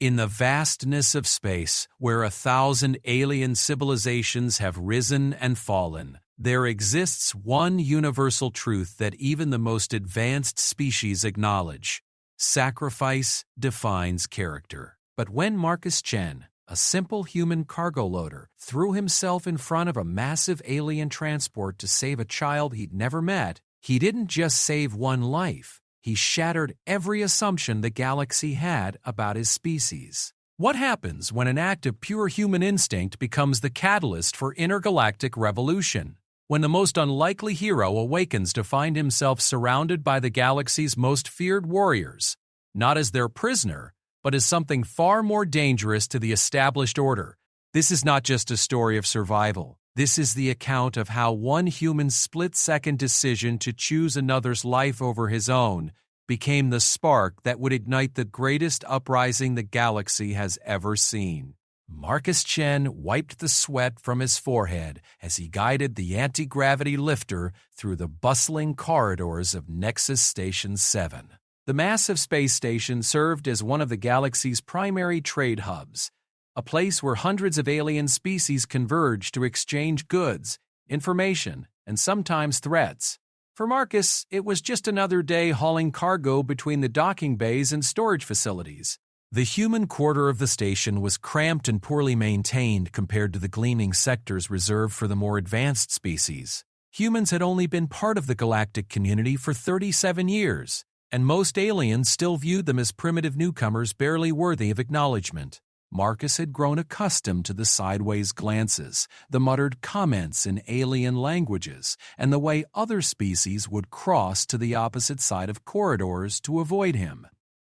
In the vastness of space, where 1,000 alien civilizations have risen and fallen, there exists one universal truth that even the most advanced species acknowledge. Sacrifice defines character. But when Marcus Chen, a simple human cargo loader, threw himself in front of a massive alien transport to save a child he'd never met, he didn't just save one life. He shattered every assumption the galaxy had about his species. What happens when an act of pure human instinct becomes the catalyst for intergalactic revolution? When the most unlikely hero awakens to find himself surrounded by the galaxy's most feared warriors, not as their prisoner, but as something far more dangerous to the established order. This is not just a story of survival. This is the account of how one human's split-second decision to choose another's life over his own became the spark that would ignite the greatest uprising the galaxy has ever seen. Marcus Chen wiped the sweat from his forehead as he guided the anti-gravity lifter through the bustling corridors of Nexus Station 7. The massive space station served as one of the galaxy's primary trade hubs, a place where hundreds of alien species converge to exchange goods, information, and sometimes threats. For Marcus, it was just another day hauling cargo between the docking bays and storage facilities. The human quarter of the station was cramped and poorly maintained compared to the gleaming sectors reserved for the more advanced species. Humans had only been part of the galactic community for 37 years, and most aliens still viewed them as primitive newcomers barely worthy of acknowledgement. Marcus had grown accustomed to the sideways glances, the muttered comments in alien languages, and the way other species would cross to the opposite side of corridors to avoid him.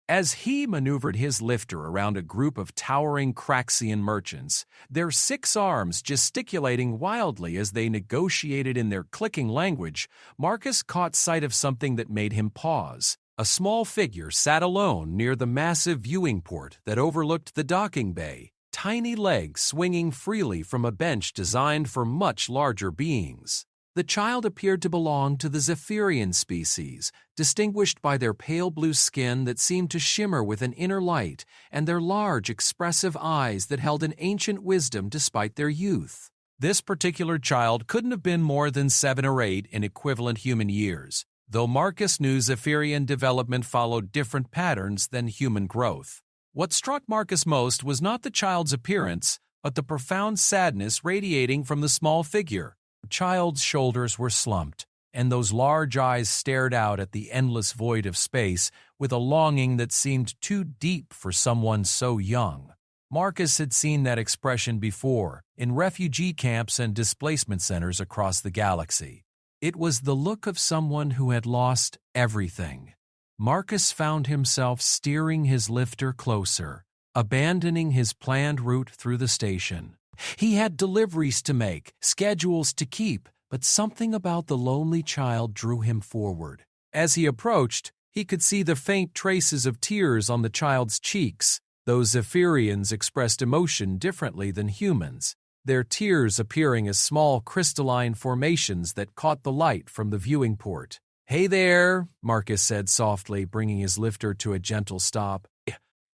As he maneuvered his lifter around a group of towering Craxian merchants, their 6 arms gesticulating wildly as they negotiated in their clicking language, Marcus caught sight of something that made him pause. A small figure sat alone near the massive viewing port that overlooked the docking bay, tiny legs swinging freely from a bench designed for much larger beings. The child appeared to belong to the Zephyrian species, distinguished by their pale blue skin that seemed to shimmer with an inner light and their large, expressive eyes that held an ancient wisdom despite their youth. This particular child couldn't have been more than 7 or 8 in equivalent human years, though Marcus knew Zephyrian development followed different patterns than human growth. What struck Marcus most was not the child's appearance, but the profound sadness radiating from the small figure. The child's shoulders were slumped, and those large eyes stared out at the endless void of space with a longing that seemed too deep for someone so young. Marcus had seen that expression before, in refugee camps and displacement centers across the galaxy. It was the look of someone who had lost everything. Marcus found himself steering his lifter closer, abandoning his planned route through the station. He had deliveries to make, schedules to keep, but something about the lonely child drew him forward. As he approached, he could see the faint traces of tears on the child's cheeks. Those Zephyrians expressed emotion differently than humans, their tears appearing as small crystalline formations that caught the light from the viewing port. "Hey there," Marcus said softly, bringing his lifter to a gentle stop.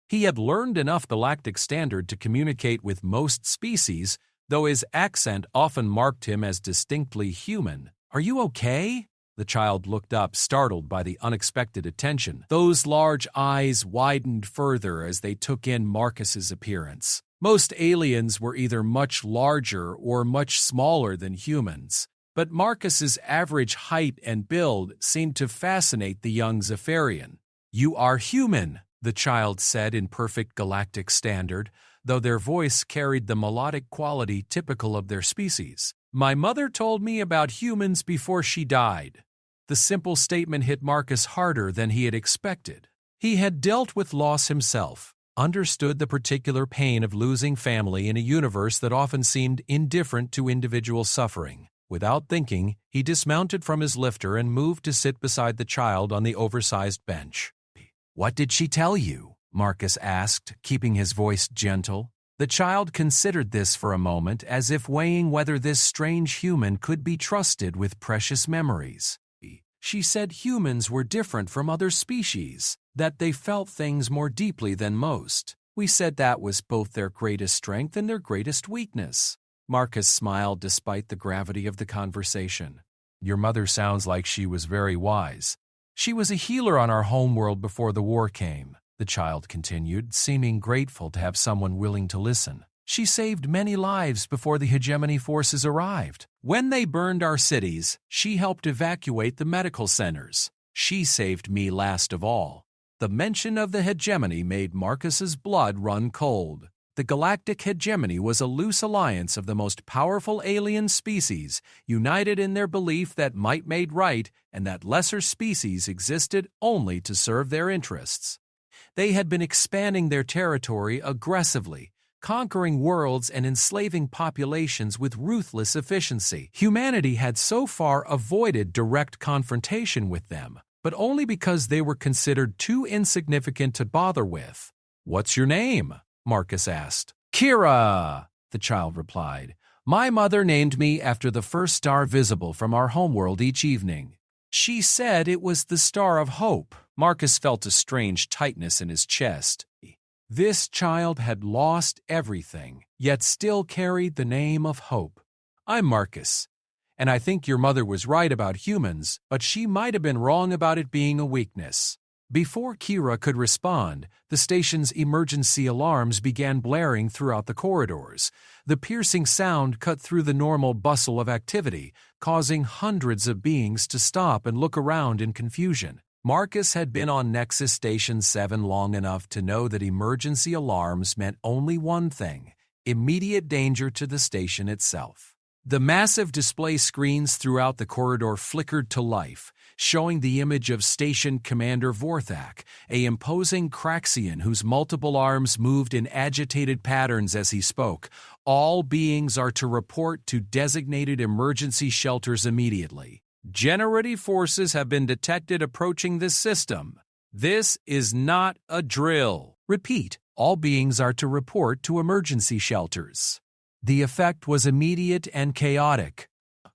He had learned enough galactic standard to communicate with most species, though his accent often marked him as distinctly human. "Are you okay?" The child looked up, startled by the unexpected attention. Those large eyes widened further as they took in Marcus's appearance. Most aliens were either much larger or much smaller than humans, but Marcus's average height and build seemed to fascinate the young Zephyrian. "You are human," the child said in perfect galactic standard, though their voice carried the melodic quality typical of their species. "My mother told me about humans before she died." The simple statement hit Marcus harder than he had expected. He had dealt with loss himself, understood the particular pain of losing family in a universe that often seemed indifferent to individual suffering. Without thinking, he dismounted from his lifter and moved to sit beside the child on the oversized bench. "What did she tell you?" Marcus asked, keeping his voice gentle. The child considered this for a moment, as if weighing whether this strange human could be trusted with precious memories. "She said humans were different from other species, that they felt things more deeply than most. We said that was both their greatest strength and their greatest weakness. Marcus smiled despite the gravity of the conversation. Your mother sounds like she was very wise. She was a healer on our homeworld before the war came, the child continued, seeming grateful to have someone willing to listen. She saved many lives before the hegemony forces arrived. When they burned our cities, she helped evacuate the medical centers. She saved me last of all. The mention of the hegemony made Marcus's blood run cold. The galactic hegemony was a loose alliance of the most powerful alien species, united in their belief that might made right and that lesser species existed only to serve their interests. They had been expanding their territory aggressively, conquering worlds and enslaving populations with ruthless efficiency. Humanity had so far avoided direct confrontation with them, but only because they were considered too insignificant to bother with. "What's your name?" Marcus asked. "Kira," the child replied. "My mother named me after the first star visible from our homeworld each evening. She said it was the Star of Hope." Marcus felt a strange tightness in his chest. This child had lost everything, yet still carried the name of hope. "I'm Marcus, and I think your mother was right about humans, but she might have been wrong about it being a weakness." Before Kira could respond, the station's emergency alarms began blaring throughout the corridors. The piercing sound cut through the normal bustle of activity, causing hundreds of beings to stop and look around in confusion. Marcus had been on Nexus Station 7 long enough to know that emergency alarms meant only one thing: immediate danger to the station itself. The massive display screens throughout the corridor flickered to life, showing the image of Station Commander Vorthak, a imposing Craxian whose multiple arms moved in agitated patterns as he spoke. "All beings are to report to designated emergency shelters immediately. Generative forces have been detected approaching this system. This is not a drill. Repeat, all beings are to report to emergency shelters." The effect was immediate and chaotic.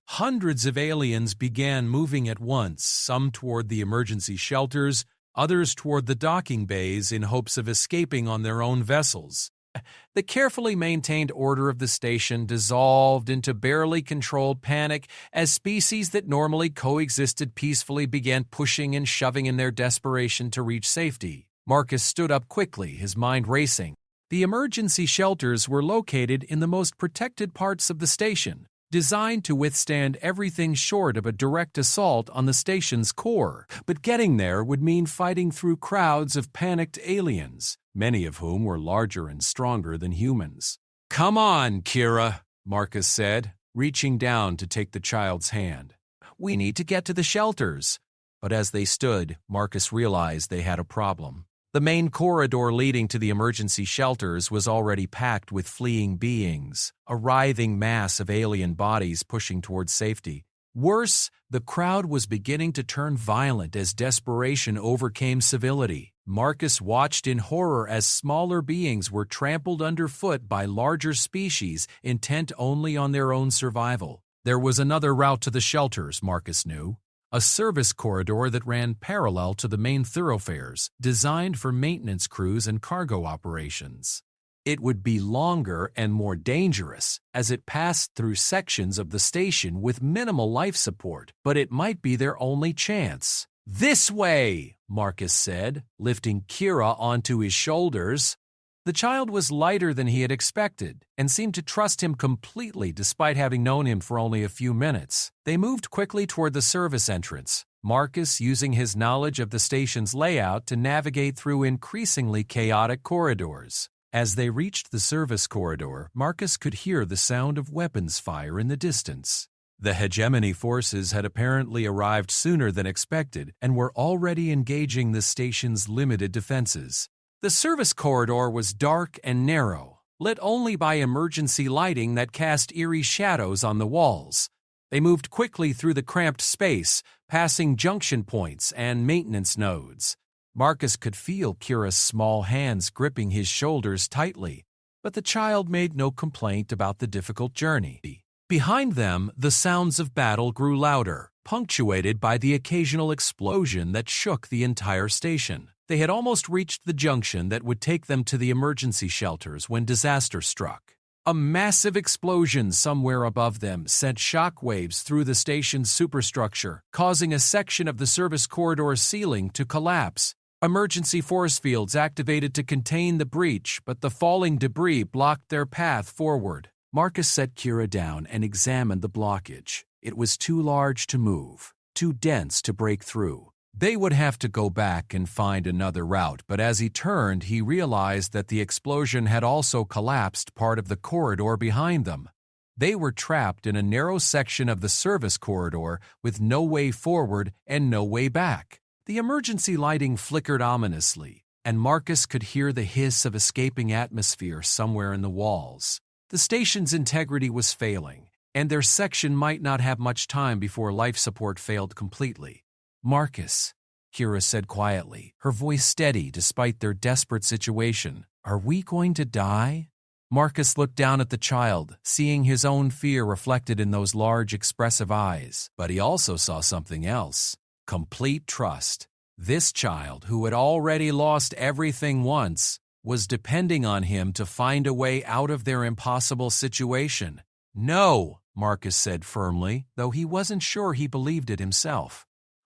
Hundreds of aliens began moving at once, some toward the emergency shelters, others toward the docking bays in hopes of escaping on their own vessels. The carefully maintained order of the station dissolved into barely controlled panic as species that normally coexisted peacefully began pushing and shoving in their desperation to reach safety. Marcus stood up quickly, his mind racing. The emergency shelters were located in the most protected parts of the station, designed to withstand everything short of a direct assault on the station's core. But getting there would mean fighting through crowds of panicked aliens, many of whom were larger and stronger than humans. "Come on, Kira," Marcus said, reaching down to take the child's hand. "We need to get to the shelters." But as they stood, Marcus realized they had a problem. The main corridor leading to the emergency shelters was already packed with fleeing beings, a writhing mass of alien bodies pushing towards safety. Worse, the crowd was beginning to turn violent as desperation overcame civility. Marcus watched in horror as smaller beings were trampled underfoot by larger species intent only on their own survival. There was another route to the shelters, Marcus knew. A service corridor that ran parallel to the main thoroughfares, designed for maintenance crews and cargo operations. It would be longer and more dangerous, as it passed through sections of the station with minimal life support, but it might be their only chance. "This way," Marcus said, lifting Kira onto his shoulders. The child was lighter than he had expected and seemed to trust him completely despite having known him for only a few minutes. They moved quickly toward the service entrance, Marcus using his knowledge of the station's layout to navigate through increasingly chaotic corridors. As they reached the service corridor, Marcus could hear the sound of weapons fire in the distance. The hegemony forces had apparently arrived sooner than expected and were already engaging the station's limited defenses. The service corridor was dark and narrow, lit only by emergency lighting that cast eerie shadows on the walls. They moved quickly through the cramped space, passing junction points and maintenance nodes. Marcus could feel Kira's small hands gripping his shoulders tightly, but the child made no complaint about the difficult journey. Behind them, the sounds of battle grew louder, punctuated by the occasional explosion that shook the entire station. They had almost reached the junction that would take them to the emergency shelters when disaster struck. A massive explosion somewhere above them sent shockwaves through the station's superstructure, causing a section of the service corridor ceiling to collapse. Emergency force fields activated to contain the breach, but the falling debris blocked their path forward. Marcus set Kira down and examined the blockage. It was too large to move, too dense to break through. They would have to go back and find another route, but as he turned, he realized that the explosion had also collapsed part of the corridor behind them. They were trapped in a narrow section of the service corridor with no way forward and no way back. The emergency lighting flickered ominously, and Marcus could hear the hiss of escaping atmosphere somewhere in the walls. The station's integrity was failing, and their section might not have much time before life support failed completely. "Marcus," Kira said quietly, her voice steady despite their desperate situation, "are we going to die?" Marcus looked down at the child, seeing his own fear reflected in those large, expressive eyes. But he also saw something else: complete trust. This child, who had already lost everything once, was depending on him to find a way out of their impossible situation. "No," Marcus said firmly, though he wasn't sure he believed it himself.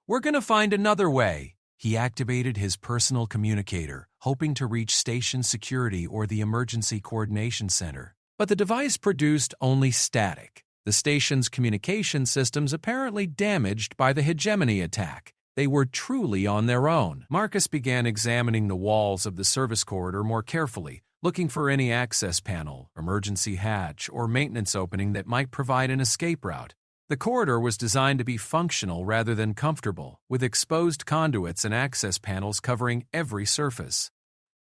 "We're going to find another way." He activated his personal communicator, hoping to reach station security or the emergency coordination center. But the device produced only static. The station's communication systems apparently damaged by the hegemony attack. They were truly on their own. Marcus began examining the walls of the service corridor more carefully, looking for any access panel, emergency hatch, or maintenance opening that might provide an escape route. The corridor was designed to be functional rather than comfortable, with exposed conduits and access panels covering every surface.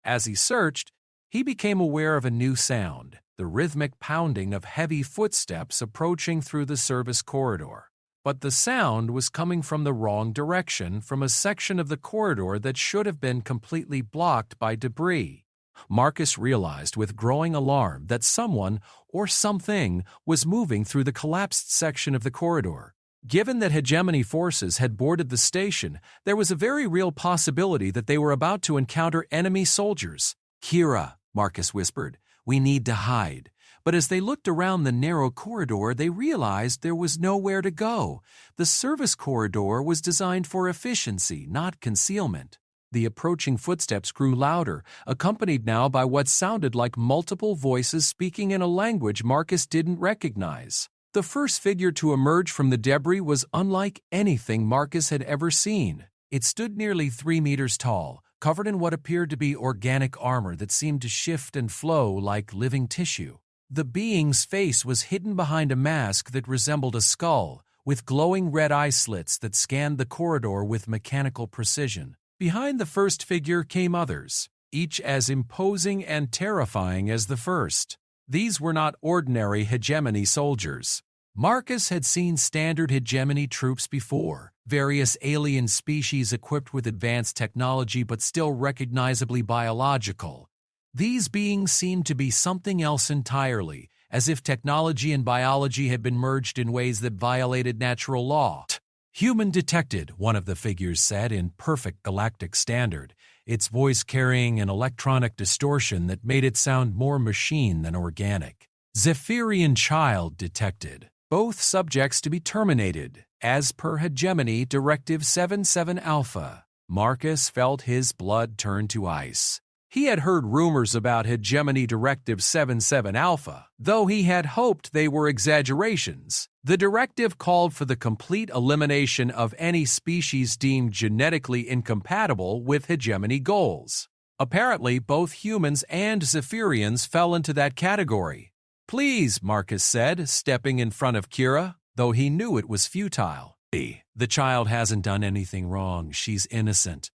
As he searched, he became aware of a new sound: the rhythmic pounding of heavy footsteps approaching through the service corridor. But the sound was coming from the wrong direction, from a section of the corridor that should have been completely blocked by debris. Marcus realized with growing alarm that someone or something was moving through the collapsed section of the corridor. Given that hegemony forces had boarded the station, there was a very real possibility that they were about to encounter enemy soldiers. "Kira," Marcus whispered, "we need to hide." But as they looked around the narrow corridor, they realized there was nowhere to go. The service corridor was designed for efficiency, not concealment. The approaching footsteps grew louder, accompanied now by what sounded like multiple voices speaking in a language Marcus didn't recognize. The first figure to emerge from the debris was unlike anything Marcus had ever seen. It stood nearly 3 meters tall, covered in what appeared to be organic armor that seemed to shift and flow like living tissue. The being's face was hidden behind a mask that resembled a skull, with glowing red eye slits that scanned the corridor with mechanical precision. Behind the first figure came others, each as imposing and terrifying as the first. These were not ordinary hegemony soldiers. Marcus had seen standard hegemony troops before, various alien species equipped with advanced technology but still recognizably biological. These beings seemed to be something else entirely, as if technology and biology had been merged in ways that violated natural law. "Human detected," one of the figures said in perfect galactic standard, its voice carrying an electronic distortion that made it sound more machine than organic. "Zephyrian child detected. Both subjects to be terminated, as per Hegemony Directive 77 Alpha." Marcus felt his blood turn to ice. He had heard rumors about Hegemony Directive 77 Alpha, though he had hoped they were exaggerations. The directive called for the complete elimination of any species deemed genetically incompatible with hegemony goals. Apparently, both humans and Zephyrians fell into that category. "Please," Marcus said, stepping in front of Kira, though he knew it was futile. "The child hasn't done anything wrong. She's innocent."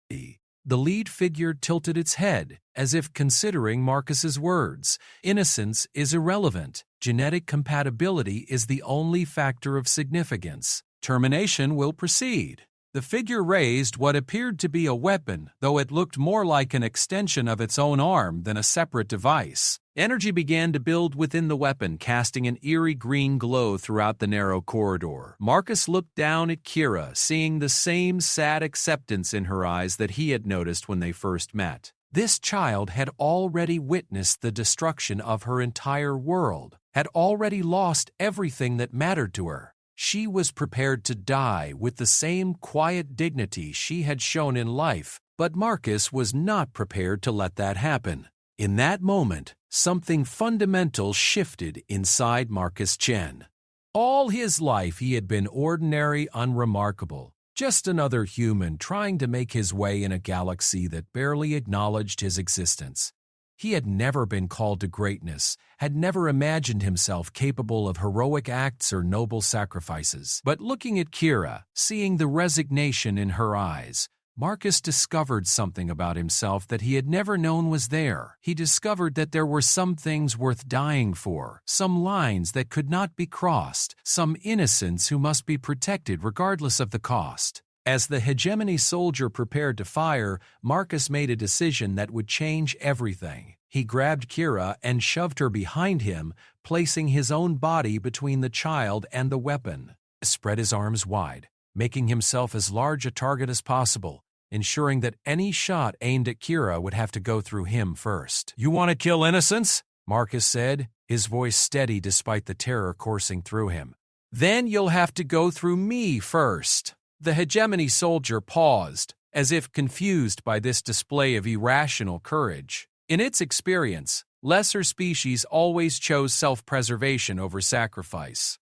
The lead figure tilted its head, as if considering Marcus's words. "Innocence is irrelevant. Genetic compatibility is the only factor of significance. Termination will proceed." The figure raised what appeared to be a weapon, though it looked more like an extension of its own arm than a separate device. Energy began to build within the weapon, casting an eerie green glow throughout the narrow corridor. Marcus looked down at Kira, seeing the same sad acceptance in her eyes that he had noticed when they first met. This child had already witnessed the destruction of her entire world, had already lost everything that mattered to her. She was prepared to die with the same quiet dignity she had shown in life, but Marcus was not prepared to let that happen. In that moment, something fundamental shifted inside Marcus Chen. All his life he had been ordinary, unremarkable, just another human trying to make his way in a galaxy that barely acknowledged his existence. He had never been called to greatness, had never imagined himself capable of heroic acts or noble sacrifices. But looking at Kira, seeing the resignation in her eyes, Marcus discovered something about himself that he had never known was there. He discovered that there were some things worth dying for, some lines that could not be crossed, some innocents who must be protected regardless of the cost. As the hegemony soldier prepared to fire, Marcus made a decision that would change everything. He grabbed Kira and shoved her behind him, placing his own body between the child and the weapon. He spread his arms wide, making himself as large a target as possible, ensuring that any shot aimed at Kira would have to go through him first. "You want to kill innocents?" Marcus said, his voice steady despite the terror coursing through him. "Then you'll have to go through me first." The hegemony soldier paused, as if confused by this display of irrational courage. In its experience, lesser species always chose self-preservation over sacrifice.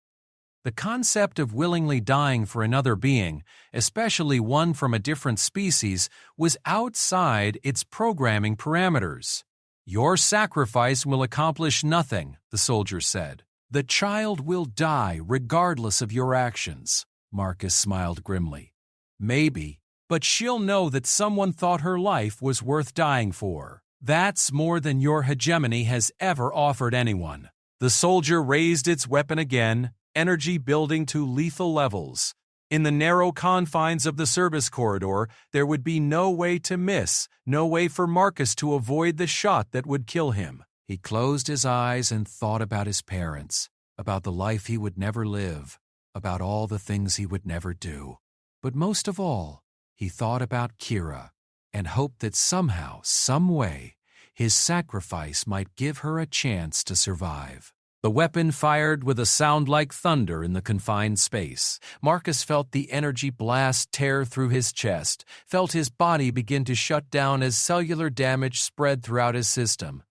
The concept of willingly dying for another being, especially one from a different species, was outside its programming parameters. "Your sacrifice will accomplish nothing," the soldier said. "The child will die regardless of your actions." Marcus smiled grimly. "Maybe, but she'll know that someone thought her life was worth dying for. That's more than your hegemony has ever offered anyone." The soldier raised its weapon again, energy building to lethal levels. In the narrow confines of the service corridor, there would be no way to miss, no way for Marcus to avoid the shot that would kill him. He closed his eyes and thought about his parents, about the life he would never live, about all the things he would never do. But most of all, he thought about Kira and hoped that somehow, some way, his sacrifice might give her a chance to survive. The weapon fired with a sound like thunder in the confined space. Marcus felt the energy blast tear through his chest, felt his body begin to shut down as cellular damage spread throughout his system.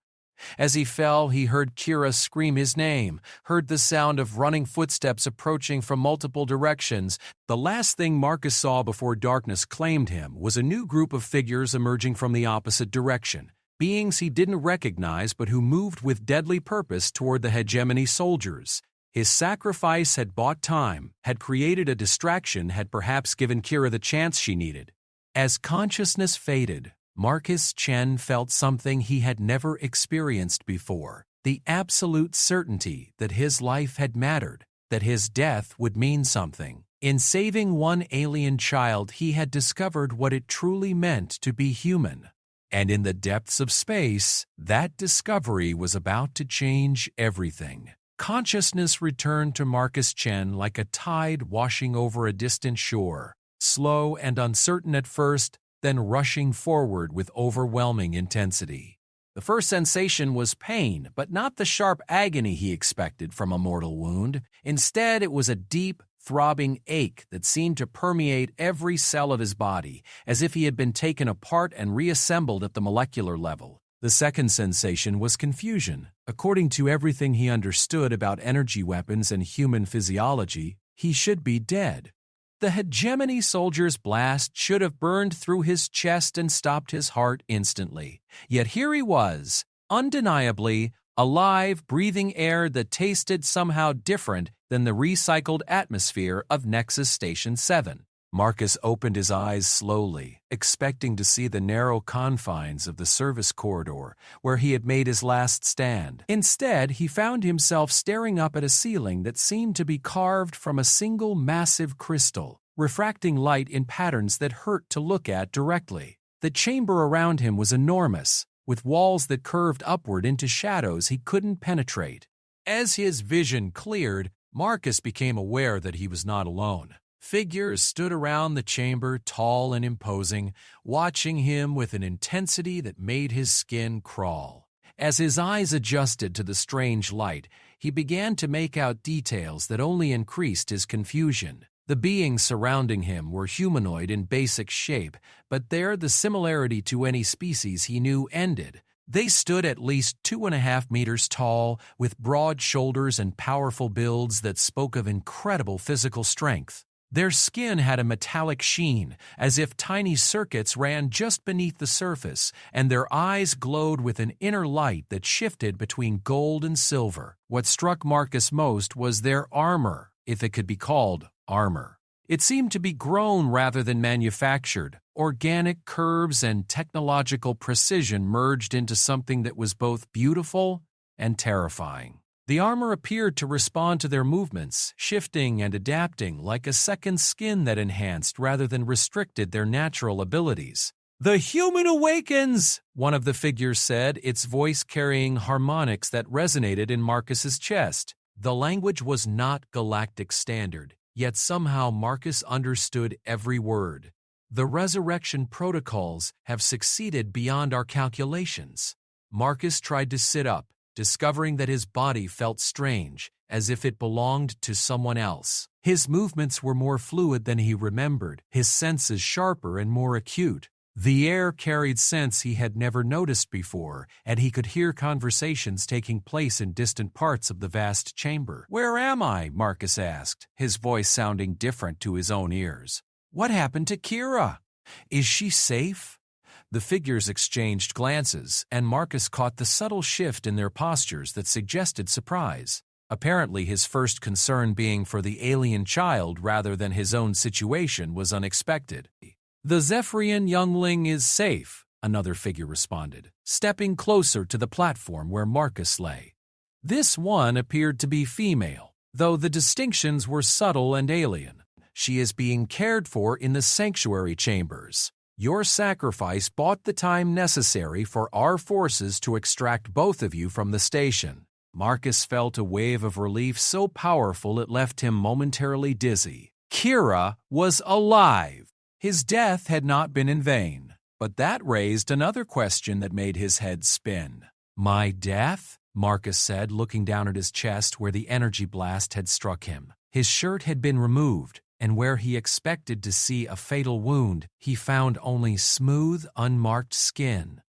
As he fell, he heard Kira scream his name, heard the sound of running footsteps approaching from multiple directions. The last thing Marcus saw before darkness claimed him was a new group of figures emerging from the opposite direction, beings he didn't recognize but who moved with deadly purpose toward the hegemony soldiers. His sacrifice had bought time, had created a distraction, had perhaps given Kira the chance she needed. As consciousness faded, Marcus Chen felt something he had never experienced before, the absolute certainty that his life had mattered, that his death would mean something. In saving one alien child, he had discovered what it truly meant to be human. And in the depths of space, that discovery was about to change everything. Consciousness returned to Marcus Chen like a tide washing over a distant shore, slow and uncertain at first, then rushing forward with overwhelming intensity. The first sensation was pain, but not the sharp agony he expected from a mortal wound. Instead, it was a deep, throbbing ache that seemed to permeate every cell of his body, as if he had been taken apart and reassembled at the molecular level. The second sensation was confusion. According to everything he understood about energy weapons and human physiology, he should be dead. The hegemony soldier's blast should have burned through his chest and stopped his heart instantly. Yet here he was, undeniably, alive, breathing air that tasted somehow different than the recycled atmosphere of Nexus Station 7. Marcus opened his eyes slowly, expecting to see the narrow confines of the service corridor where he had made his last stand. Instead, he found himself staring up at a ceiling that seemed to be carved from a single massive crystal, refracting light in patterns that hurt to look at directly. The chamber around him was enormous, with walls that curved upward into shadows he couldn't penetrate. As his vision cleared, Marcus became aware that he was not alone. Figures stood around the chamber, tall and imposing, watching him with an intensity that made his skin crawl. As his eyes adjusted to the strange light, he began to make out details that only increased his confusion. The beings surrounding him were humanoid in basic shape, but there the similarity to any species he knew ended. They stood at least 2.5 meters tall, with broad shoulders and powerful builds that spoke of incredible physical strength. Their skin had a metallic sheen, as if tiny circuits ran just beneath the surface, and their eyes glowed with an inner light that shifted between gold and silver. What struck Marcus most was their armor, if it could be called armor. It seemed to be grown rather than manufactured. Organic curves and technological precision merged into something that was both beautiful and terrifying. The armor appeared to respond to their movements, shifting and adapting like a second skin that enhanced rather than restricted their natural abilities. "The human awakens!" one of the figures said, its voice carrying harmonics that resonated in Marcus's chest. The language was not galactic standard, yet somehow Marcus understood every word. "The resurrection protocols have succeeded beyond our calculations." Marcus tried to sit up, discovering that his body felt strange, as if it belonged to someone else. His movements were more fluid than he remembered, his senses sharper and more acute. The air carried scents he had never noticed before, and he could hear conversations taking place in distant parts of the vast chamber. "Where am I?" Marcus asked, his voice sounding different to his own ears. "What happened to Kira? Is she safe?" The figures exchanged glances, and Marcus caught the subtle shift in their postures that suggested surprise. Apparently his first concern being for the alien child rather than his own situation was unexpected. "The Zephyrian youngling is safe," another figure responded, stepping closer to the platform where Marcus lay. This one appeared to be female, though the distinctions were subtle and alien. "She is being cared for in the sanctuary chambers. Your sacrifice bought the time necessary for our forces to extract both of you from the station." Marcus felt a wave of relief so powerful it left him momentarily dizzy. Kira was alive! His death had not been in vain. But that raised another question that made his head spin. "My death?" Marcus said, looking down at his chest where the energy blast had struck him. His shirt had been removed, and where he expected to see a fatal wound, he found only smooth, unmarked skin.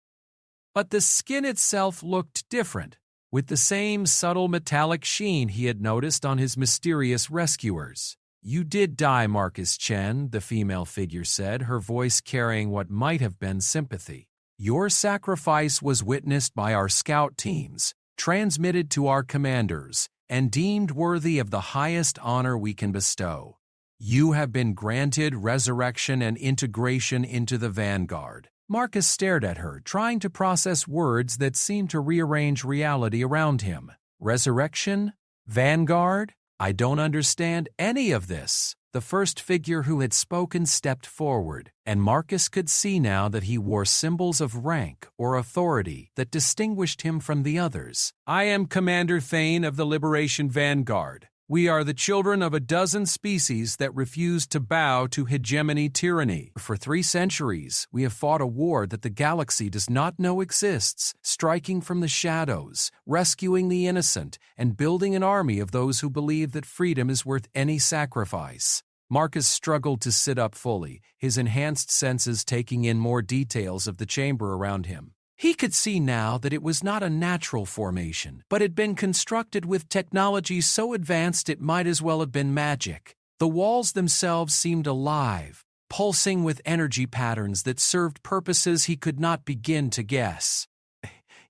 But the skin itself looked different, with the same subtle metallic sheen he had noticed on his mysterious rescuers. "You did die, Marcus Chen," the female figure said, her voice carrying what might have been sympathy. "Your sacrifice was witnessed by our scout teams, transmitted to our commanders, and deemed worthy of the highest honor we can bestow. You have been granted resurrection and integration into the vanguard." Marcus stared at her, trying to process words that seemed to rearrange reality around him. "Resurrection? Vanguard? I don't understand any of this." The first figure who had spoken stepped forward, and Marcus could see now that he wore symbols of rank or authority that distinguished him from the others. "I am Commander Thane of the Liberation Vanguard. We are the children of a dozen species that refuse to bow to hegemony tyranny. For 3 centuries, we have fought a war that the galaxy does not know exists, striking from the shadows, rescuing the innocent, and building an army of those who believe that freedom is worth any sacrifice." Marcus struggled to sit up fully, his enhanced senses taking in more details of the chamber around him. He could see now that it was not a natural formation, but had been constructed with technology so advanced it might as well have been magic. The walls themselves seemed alive, pulsing with energy patterns that served purposes he could not begin to guess.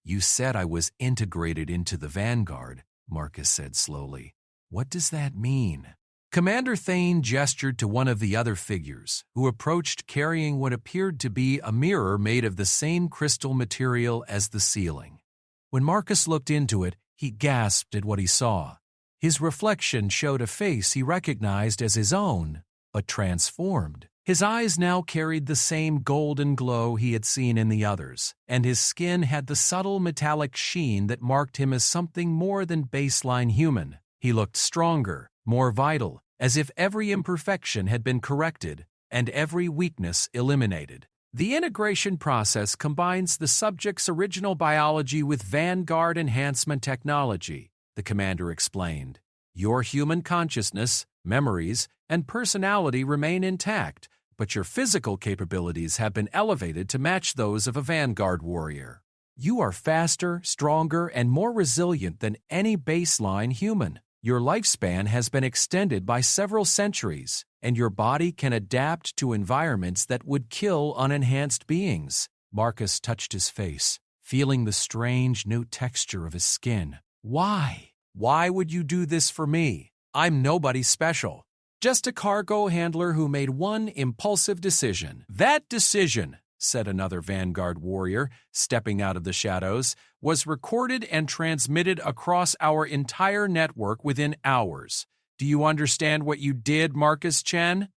"You said I was integrated into the Vanguard," Marcus said slowly. "What does that mean?" Commander Thane gestured to one of the other figures, who approached carrying what appeared to be a mirror made of the same crystal material as the ceiling. When Marcus looked into it, he gasped at what he saw. His reflection showed a face he recognized as his own, but transformed. His eyes now carried the same golden glow he had seen in the others, and his skin had the subtle metallic sheen that marked him as something more than baseline human. He looked stronger, more vital, as if every imperfection had been corrected and every weakness eliminated. The integration process combines the subject's original biology with Vanguard enhancement technology, the commander explained. Your human consciousness, memories, and personality remain intact, but your physical capabilities have been elevated to match those of a Vanguard warrior. You are faster, stronger, and more resilient than any baseline human. Your lifespan has been extended by several centuries, and your body can adapt to environments that would kill unenhanced beings. Marcus touched his face, feeling the strange new texture of his skin. Why? Why would you do this for me? I'm nobody special. Just a cargo handler who made one impulsive decision. That decision, said another Vanguard warrior, stepping out of the shadows, was recorded and transmitted across our entire network within hours. Do you understand what you did, Marcus Chen?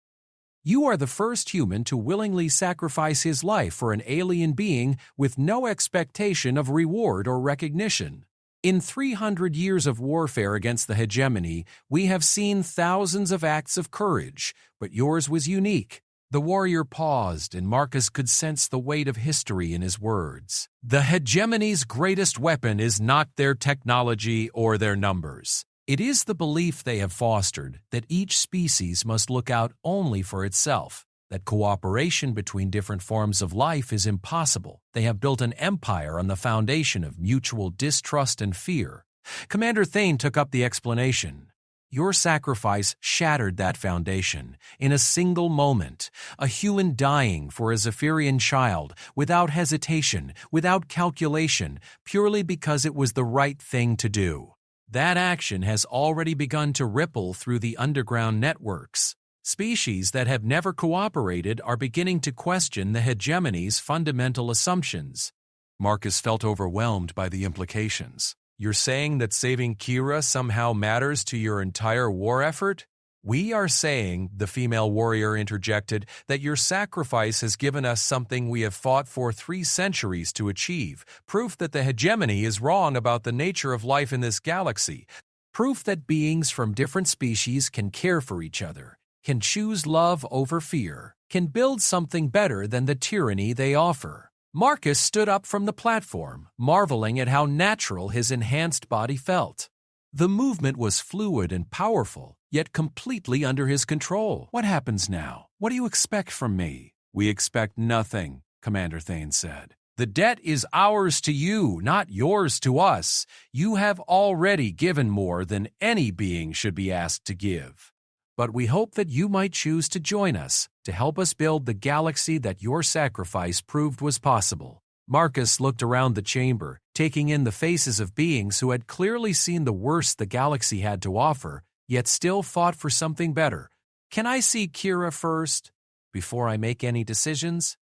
You are the first human to willingly sacrifice his life for an alien being with no expectation of reward or recognition. In 300 years of warfare against the hegemony, we have seen thousands of acts of courage, but yours was unique. The warrior paused, and Marcus could sense the weight of history in his words. The hegemony's greatest weapon is not their technology or their numbers. It is the belief they have fostered that each species must look out only for itself, that cooperation between different forms of life is impossible. They have built an empire on the foundation of mutual distrust and fear. Commander Thane took up the explanation. Your sacrifice shattered that foundation in a single moment, a human dying for a Zephyrian child, without hesitation, without calculation, purely because it was the right thing to do. That action has already begun to ripple through the underground networks. Species that have never cooperated are beginning to question the hegemony's fundamental assumptions. Marcus felt overwhelmed by the implications. You're saying that saving Kira somehow matters to your entire war effort? We are saying, the female warrior interjected, that your sacrifice has given us something we have fought for 3 centuries to achieve, proof that the hegemony is wrong about the nature of life in this galaxy, proof that beings from different species can care for each other, can choose love over fear, can build something better than the tyranny they offer. Marcus stood up from the platform, marveling at how natural his enhanced body felt. The movement was fluid and powerful, yet completely under his control. What happens now? What do you expect from me? We expect nothing, Commander Thane said. The debt is ours to you, not yours to us. You have already given more than any being should be asked to give. But we hope that you might choose to join us, to help us build the galaxy that your sacrifice proved was possible. Marcus looked around the chamber, taking in the faces of beings who had clearly seen the worst the galaxy had to offer, yet still fought for something better. Can I see Kira first, before I make any decisions?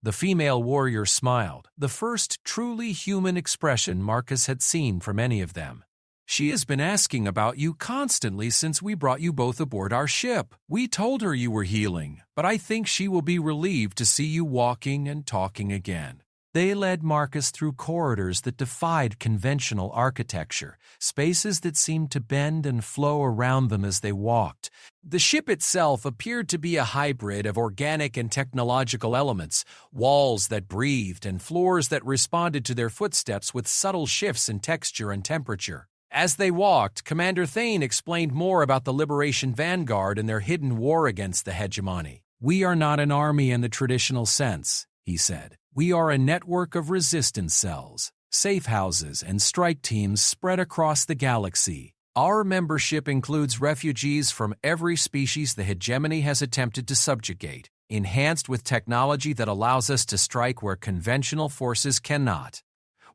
The female warrior smiled, the first truly human expression Marcus had seen from any of them. She has been asking about you constantly since we brought you both aboard our ship. We told her you were healing, but I think she will be relieved to see you walking and talking again. They led Marcus through corridors that defied conventional architecture, spaces that seemed to bend and flow around them as they walked. The ship itself appeared to be a hybrid of organic and technological elements, walls that breathed and floors that responded to their footsteps with subtle shifts in texture and temperature. As they walked, Commander Thane explained more about the Liberation Vanguard and their hidden war against the hegemony. We are not an army in the traditional sense, he said. We are a network of resistance cells, safe houses, and strike teams spread across the galaxy. Our membership includes refugees from every species the hegemony has attempted to subjugate, enhanced with technology that allows us to strike where conventional forces cannot.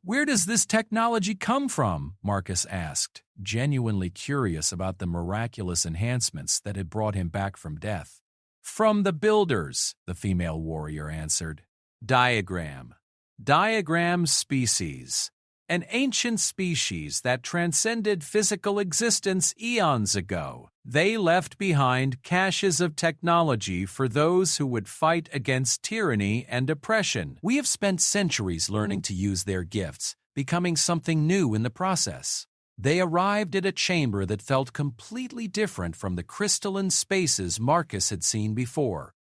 Where does this technology come from? Marcus asked, genuinely curious about the miraculous enhancements that had brought him back from death. From the builders, the female warrior answered. Diagram. Diagram species. An ancient species that transcended physical existence eons ago. They left behind caches of technology for those who would fight against tyranny and oppression. We have spent centuries learning to use their gifts, becoming something new in the process. They arrived at a chamber that felt completely different from the crystalline spaces Marcus had seen before.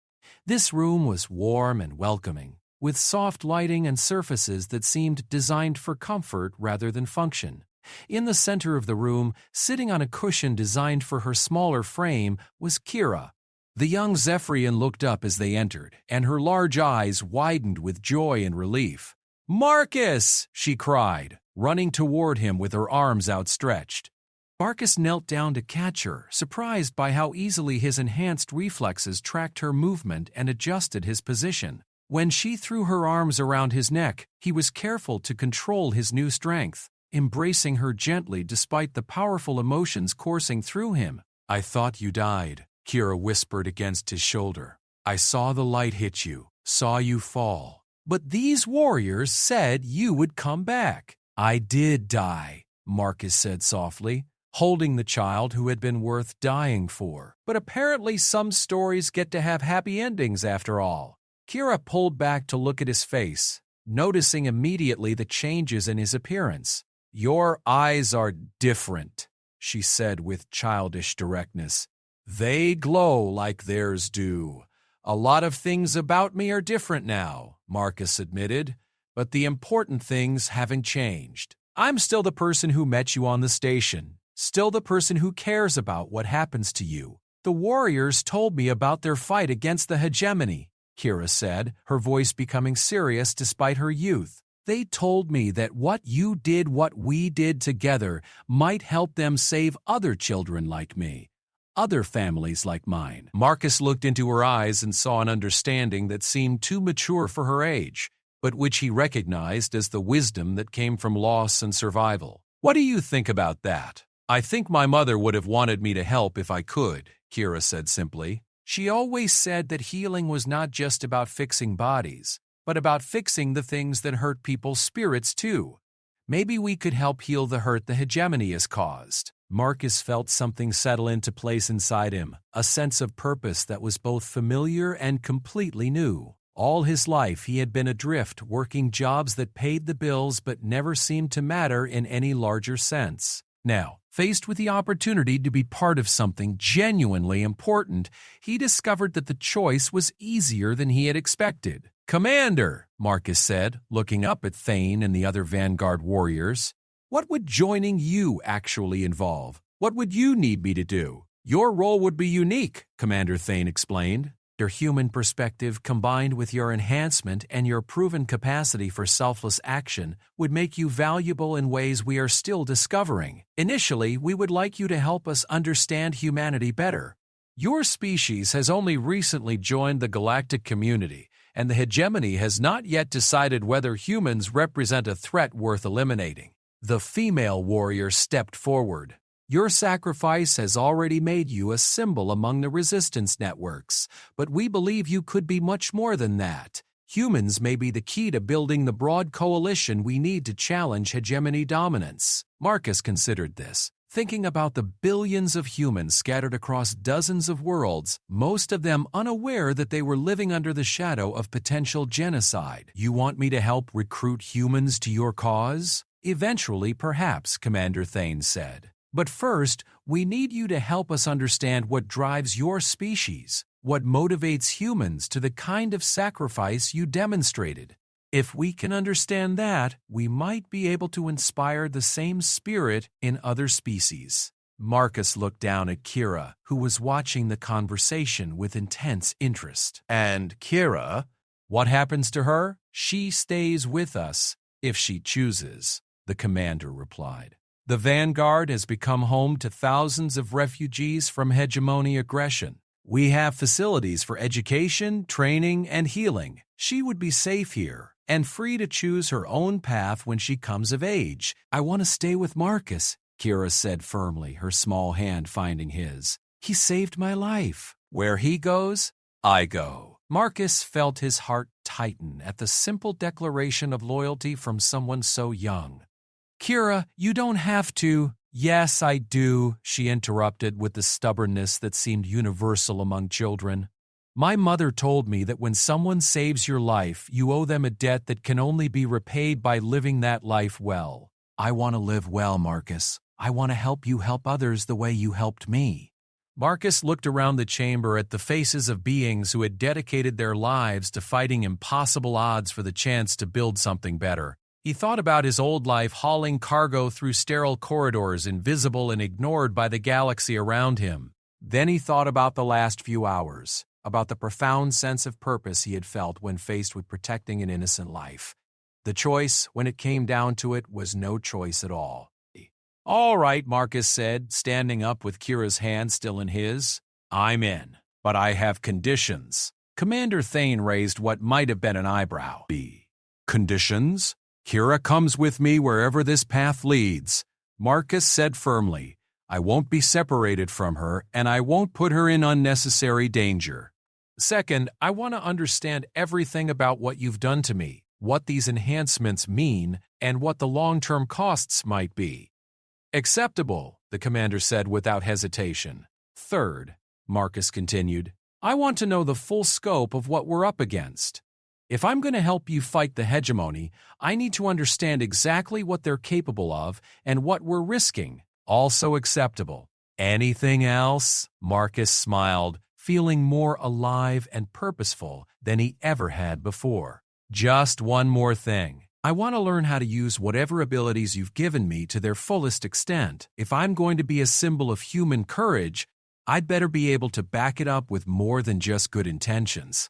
This room was warm and welcoming, with soft lighting and surfaces that seemed designed for comfort rather than function. In the center of the room, sitting on a cushion designed for her smaller frame, was Kira. The young Zephyrian looked up as they entered, and her large eyes widened with joy and relief. "Marcus!" she cried, running toward him with her arms outstretched. Marcus knelt down to catch her, surprised by how easily his enhanced reflexes tracked her movement and adjusted his position. When she threw her arms around his neck, he was careful to control his new strength, embracing her gently despite the powerful emotions coursing through him. "I thought you died," Kira whispered against his shoulder. "I saw the light hit you, saw you fall. But these warriors said you would come back." "I did die," Marcus said softly, holding the child who had been worth dying for. "But apparently some stories get to have happy endings after all." Kira pulled back to look at his face, noticing immediately the changes in his appearance. "Your eyes are different," she said with childish directness. "They glow like theirs do. A lot of things about me are different now," Marcus admitted, "but the important things haven't changed. I'm still the person who met you on the station, still the person who cares about what happens to you. The warriors told me about their fight against the hegemony," Kira said, her voice becoming serious despite her youth. "They told me that what we did together might help them save other children like me, other families like mine." Marcus looked into her eyes and saw an understanding that seemed too mature for her age, but which he recognized as the wisdom that came from loss and survival. "What do you think about that?" "I think my mother would have wanted me to help if I could," Kira said simply. "She always said that healing was not just about fixing bodies, but about fixing the things that hurt people's spirits too. Maybe we could help heal the hurt the hegemony has caused." Marcus felt something settle into place inside him, a sense of purpose that was both familiar and completely new. All his life he had been adrift, working jobs that paid the bills but never seemed to matter in any larger sense. Now, faced with the opportunity to be part of something genuinely important, he discovered that the choice was easier than he had expected. "Commander," Marcus said, looking up at Thane and the other Vanguard warriors, "what would joining you actually involve? What would you need me to do?" "Your role would be unique," Commander Thane explained. "Your human perspective combined with your enhancement and your proven capacity for selfless action would make you valuable in ways we are still discovering. Initially, we would like you to help us understand humanity better. Your species has only recently joined the galactic community, and the hegemony has not yet decided whether humans represent a threat worth eliminating." The female warrior stepped forward. "Your sacrifice has already made you a symbol among the resistance networks, but we believe you could be much more than that. Humans may be the key to building the broad coalition we need to challenge hegemony dominance." Marcus considered this, thinking about the billions of humans scattered across dozens of worlds, most of them unaware that they were living under the shadow of potential genocide. "You want me to help recruit humans to your cause?" "Eventually, perhaps," Commander Thane said. "But first, we need you to help us understand what drives your species, what motivates humans to the kind of sacrifice you demonstrated. If we can understand that, we might be able to inspire the same spirit in other species." Marcus looked down at Kira, who was watching the conversation with intense interest. "And Kira, what happens to her?" "She stays with us, if she chooses," the commander replied. "The Vanguard has become home to thousands of refugees from hegemony aggression. We have facilities for education, training, and healing. She would be safe here and free to choose her own path when she comes of age." "I want to stay with Marcus," Kira said firmly, her small hand finding his. "He saved my life. Where he goes, I go." Marcus felt his heart tighten at the simple declaration of loyalty from someone so young. "Kira, you don't have to," Yes, I do, she interrupted with the stubbornness that seemed universal among children. My mother told me that when someone saves your life, you owe them a debt that can only be repaid by living that life well. I want to live well, Marcus. I want to help you help others the way you helped me. Marcus looked around the chamber at the faces of beings who had dedicated their lives to fighting impossible odds for the chance to build something better. He thought about his old life hauling cargo through sterile corridors invisible and ignored by the galaxy around him. Then he thought about the last few hours, about the profound sense of purpose he had felt when faced with protecting an innocent life. The choice, when it came down to it, was no choice at all. All right, Marcus said, standing up with Kira's hand still in his. I'm in, but I have conditions. Commander Thane raised what might have been an eyebrow. Conditions? Kira comes with me wherever this path leads. Marcus said firmly, I won't be separated from her, and I won't put her in unnecessary danger. Second, I want to understand everything about what you've done to me, what these enhancements mean, and what the long-term costs might be. Acceptable, the commander said without hesitation. Third, Marcus continued, I want to know the full scope of what we're up against. If I'm going to help you fight the hegemony, I need to understand exactly what they're capable of and what we're risking. Also acceptable. Anything else? Marcus smiled, feeling more alive and purposeful than he ever had before. Just one more thing. I want to learn how to use whatever abilities you've given me to their fullest extent. If I'm going to be a symbol of human courage, I'd better be able to back it up with more than just good intentions.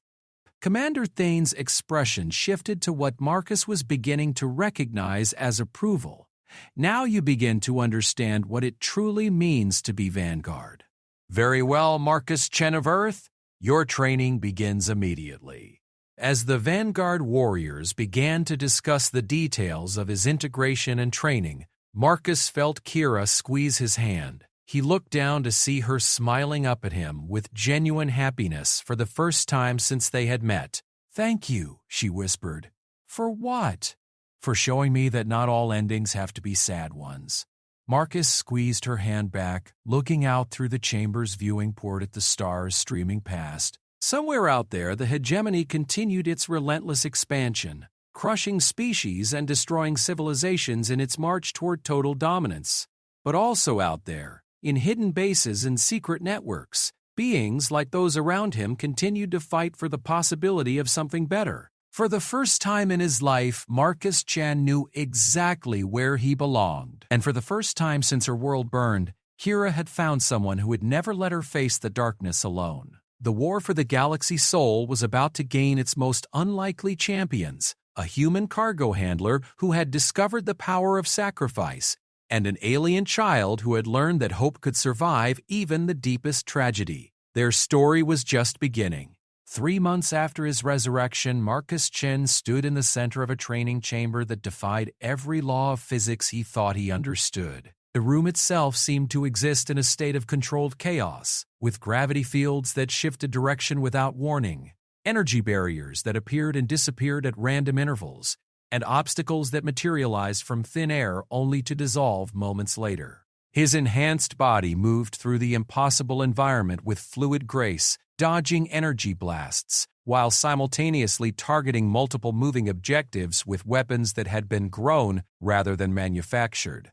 Commander Thane's expression shifted to what Marcus was beginning to recognize as approval. Now you begin to understand what it truly means to be Vanguard. Very well, Marcus Chen of Earth. Your training begins immediately. As the Vanguard warriors began to discuss the details of his integration and training, Marcus felt Kira squeeze his hand. He looked down to see her smiling up at him with genuine happiness for the first time since they had met. Thank you, she whispered. For what? For showing me that not all endings have to be sad ones. Marcus squeezed her hand back, looking out through the chamber's viewing port at the stars streaming past. Somewhere out there, the hegemony continued its relentless expansion, crushing species and destroying civilizations in its march toward total dominance. But also out there, in hidden bases and secret networks, beings like those around him continued to fight for the possibility of something better. For the first time in his life, Marcus Chen knew exactly where he belonged. And for the first time since her world burned, Kira had found someone who would never let her face the darkness alone. The war for the galaxy's soul was about to gain its most unlikely champions, a human cargo handler who had discovered the power of sacrifice, and an alien child who had learned that hope could survive even the deepest tragedy. Their story was just beginning. 3 months after his resurrection, Marcus Chen stood in the center of a training chamber that defied every law of physics he thought he understood. The room itself seemed to exist in a state of controlled chaos, with gravity fields that shifted direction without warning, energy barriers that appeared and disappeared at random intervals, and obstacles that materialized from thin air only to dissolve moments later. His enhanced body moved through the impossible environment with fluid grace, dodging energy blasts, while simultaneously targeting multiple moving objectives with weapons that had been grown rather than manufactured.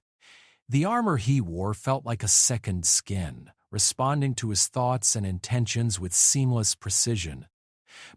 The armor he wore felt like a second skin, responding to his thoughts and intentions with seamless precision.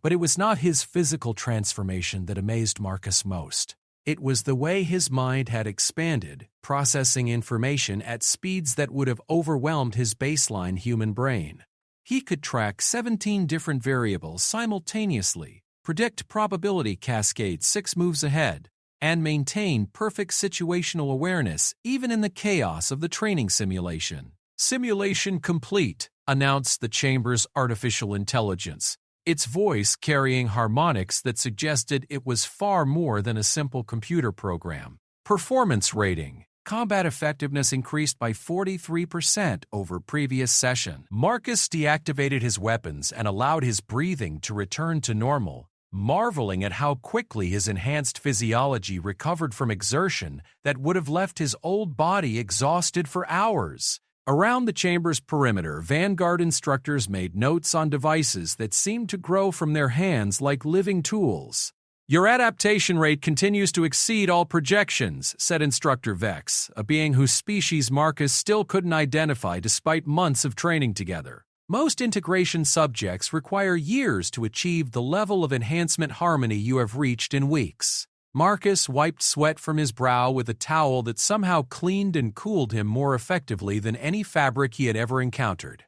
But it was not his physical transformation that amazed Marcus most. It was the way his mind had expanded, processing information at speeds that would have overwhelmed his baseline human brain. He could track 17 different variables simultaneously, predict probability cascades 6 moves ahead, and maintain perfect situational awareness even in the chaos of the training simulation. Simulation complete, announced the chamber's artificial intelligence, its voice carrying harmonics that suggested it was far more than a simple computer program. Performance rating. Combat effectiveness increased by 43% over previous session. Marcus deactivated his weapons and allowed his breathing to return to normal. marveling at how quickly his enhanced physiology recovered from exertion that would have left his old body exhausted for hours. Around the chamber's perimeter, Vanguard instructors made notes on devices that seemed to grow from their hands like living tools. "Your adaptation rate continues to exceed all projections," said Instructor Vex, a being whose species Marcus still couldn't identify despite months of training together. "Most integration subjects require years to achieve the level of enhancement harmony you have reached in weeks." Marcus wiped sweat from his brow with a towel that somehow cleaned and cooled him more effectively than any fabric he had ever encountered.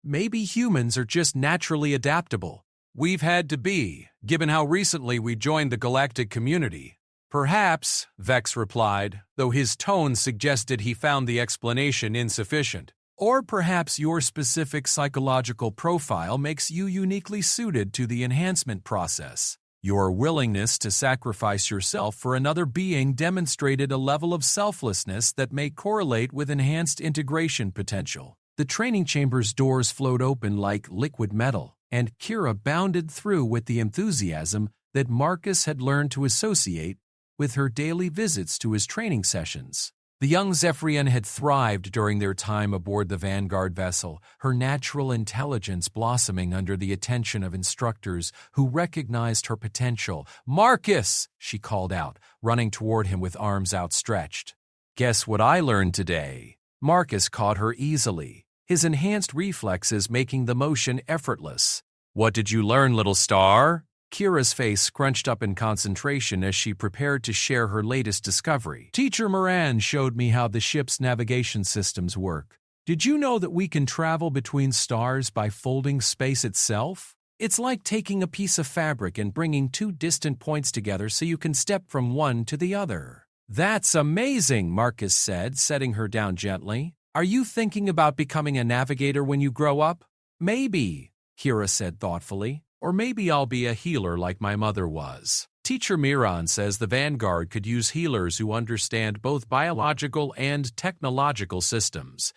"Maybe humans are just naturally adaptable. We've had to be, given how recently we joined the galactic community." "Perhaps," Vex replied, though his tone suggested he found the explanation insufficient. "Or perhaps your specific psychological profile makes you uniquely suited to the enhancement process. Your willingness to sacrifice yourself for another being demonstrated a level of selflessness that may correlate with enhanced integration potential." The training chamber's doors flowed open like liquid metal, and Kira bounded through with the enthusiasm that Marcus had learned to associate with her daily visits to his training sessions. The young Zephyrian had thrived during their time aboard the Vanguard vessel, her natural intelligence blossoming under the attention of instructors who recognized her potential. "Marcus!" she called out, running toward him with arms outstretched. "Guess what I learned today?" Marcus caught her easily, his enhanced reflexes making the motion effortless. "What did you learn, little star?" Kira's face scrunched up in concentration as she prepared to share her latest discovery. "Teacher Moran showed me how the ship's navigation systems work. Did you know that we can travel between stars by folding space itself? It's like taking a piece of fabric and bringing two distant points together so you can step from one to the other." "That's amazing," Marcus said, setting her down gently. "Are you thinking about becoming a navigator when you grow up?" "Maybe," Kira said thoughtfully. "Or maybe I'll be a healer like my mother was. Teacher Miran says the Vanguard could use healers who understand both biological and technological systems.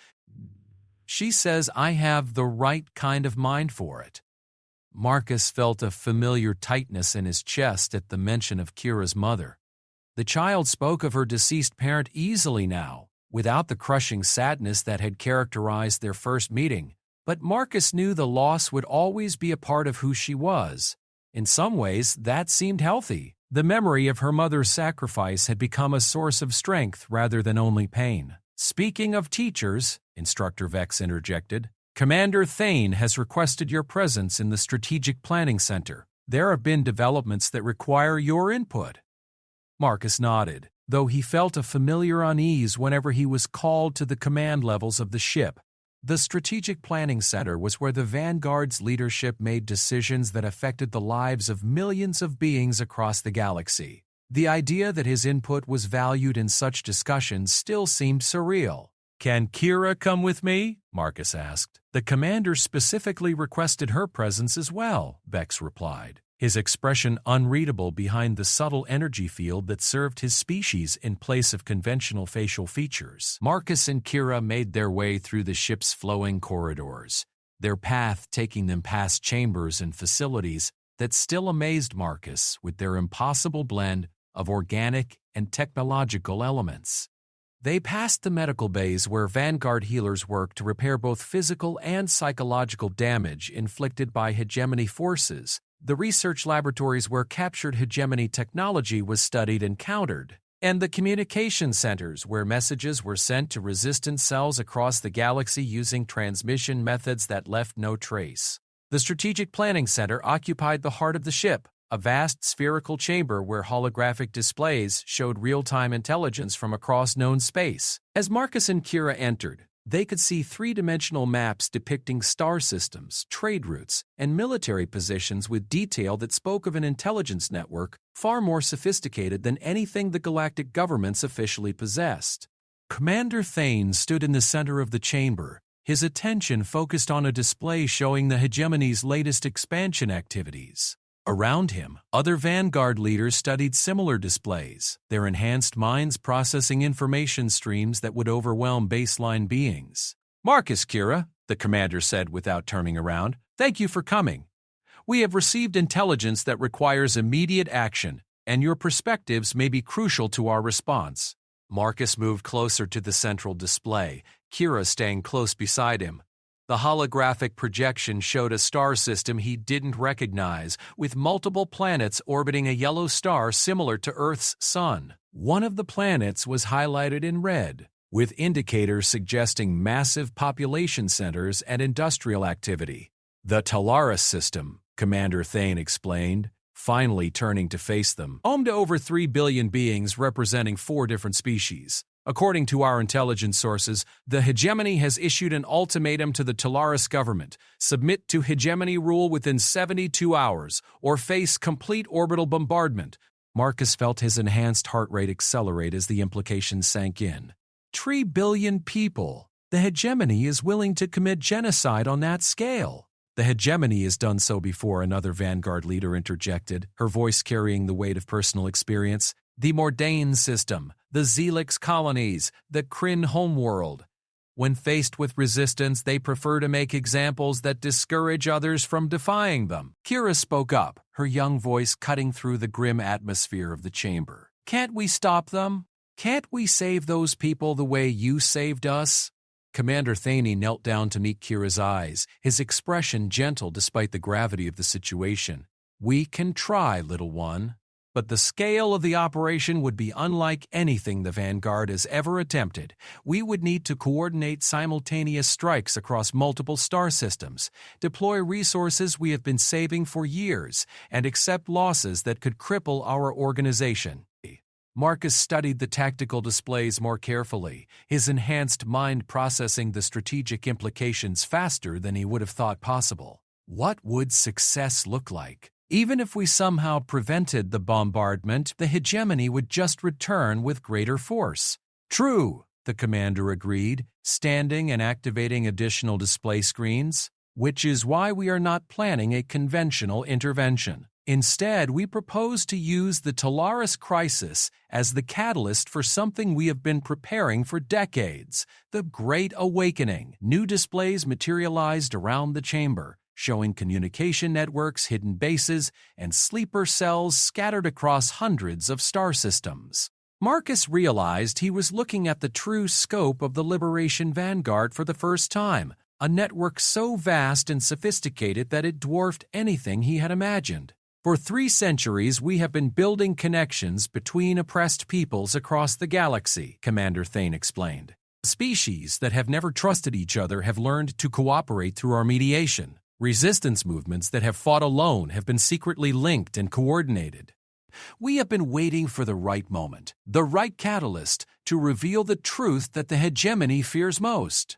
She says I have the right kind of mind for it." Marcus felt a familiar tightness in his chest at the mention of Kira's mother. The child spoke of her deceased parent easily now, without the crushing sadness that had characterized their first meeting. But Marcus knew the loss would always be a part of who she was. In some ways, that seemed healthy. The memory of her mother's sacrifice had become a source of strength rather than only pain. "Speaking of teachers," Instructor Vex interjected, "Commander Thane has requested your presence in the Strategic Planning Center. There have been developments that require your input." Marcus nodded, though he felt a familiar unease whenever he was called to the command levels of the ship. The Strategic Planning Center was where the Vanguard's leadership made decisions that affected the lives of millions of beings across the galaxy. The idea that his input was valued in such discussions still seemed surreal. "Can Kira come with me?" Marcus asked. "The commander specifically requested her presence as well," Vex replied, his expression unreadable behind the subtle energy field that served his species in place of conventional facial features. Marcus and Kira made their way through the ship's flowing corridors, their path taking them past chambers and facilities that still amazed Marcus with their impossible blend of organic and technological elements. They passed the medical bays where Vanguard healers work to repair both physical and psychological damage inflicted by hegemony forces, the research laboratories where captured hegemony technology was studied and countered, and the communication centers where messages were sent to resistant cells across the galaxy using transmission methods that left no trace. The Strategic Planning Center occupied the heart of the ship, a vast spherical chamber where holographic displays showed real-time intelligence from across known space. As Marcus and Kira entered, they could see three-dimensional maps depicting star systems, trade routes, and military positions with detail that spoke of an intelligence network far more sophisticated than anything the galactic governments officially possessed. Commander Thane stood in the center of the chamber, his attention focused on a display showing the hegemony's latest expansion activities. Around him, other Vanguard leaders studied similar displays, their enhanced minds processing information streams that would overwhelm baseline beings. "Marcus, Kira," the commander said without turning around, "thank you for coming. We have received intelligence that requires immediate action, and your perspectives may be crucial to our response. Marcus moved closer to the central display, Kira staying close beside him. The holographic projection showed a star system he didn't recognize, with multiple planets orbiting a yellow star similar to Earth's sun. One of the planets was highlighted in red, with indicators suggesting massive population centers and industrial activity. The Talaris system, Commander Thane explained, finally turning to face them. Home to over 3 billion beings representing 4 different species. According to our intelligence sources, the hegemony has issued an ultimatum to the Talaris government: submit to hegemony rule within 72 hours or face complete orbital bombardment. Marcus felt his enhanced heart rate accelerate as the implications sank in. 3 billion people. The hegemony is willing to commit genocide on that scale. The hegemony has done so before, another Vanguard leader interjected, her voice carrying the weight of personal experience. The Mordain system, the Zelix colonies, the Kryn homeworld. When faced with resistance, they prefer to make examples that discourage others from defying them. Kira spoke up, her young voice cutting through the grim atmosphere of the chamber. Can't we stop them? Can't we save those people the way you saved us? Commander Thane knelt down to meet Kira's eyes, his expression gentle despite the gravity of the situation. We can try, little one. But the scale of the operation would be unlike anything the Vanguard has ever attempted. We would need to coordinate simultaneous strikes across multiple star systems, deploy resources we have been saving for years, and accept losses that could cripple our organization. Marcus studied the tactical displays more carefully, his enhanced mind processing the strategic implications faster than he would have thought possible. What would success look like? Even if we somehow prevented the bombardment, the hegemony would just return with greater force. True, the commander agreed, standing and activating additional display screens, which is why we are not planning a conventional intervention. Instead, we propose to use the Talaris crisis as the catalyst for something we have been preparing for decades, the Great Awakening. New displays materialized around the chamber, showing communication networks, hidden bases, and sleeper cells scattered across hundreds of star systems. Marcus realized he was looking at the true scope of the Liberation Vanguard for the first time, a network so vast and sophisticated that it dwarfed anything he had imagined. For 3 centuries, we have been building connections between oppressed peoples across the galaxy, Commander Thane explained. Species that have never trusted each other have learned to cooperate through our mediation. Resistance movements that have fought alone have been secretly linked and coordinated. We have been waiting for the right moment, the right catalyst, to reveal the truth that the hegemony fears most.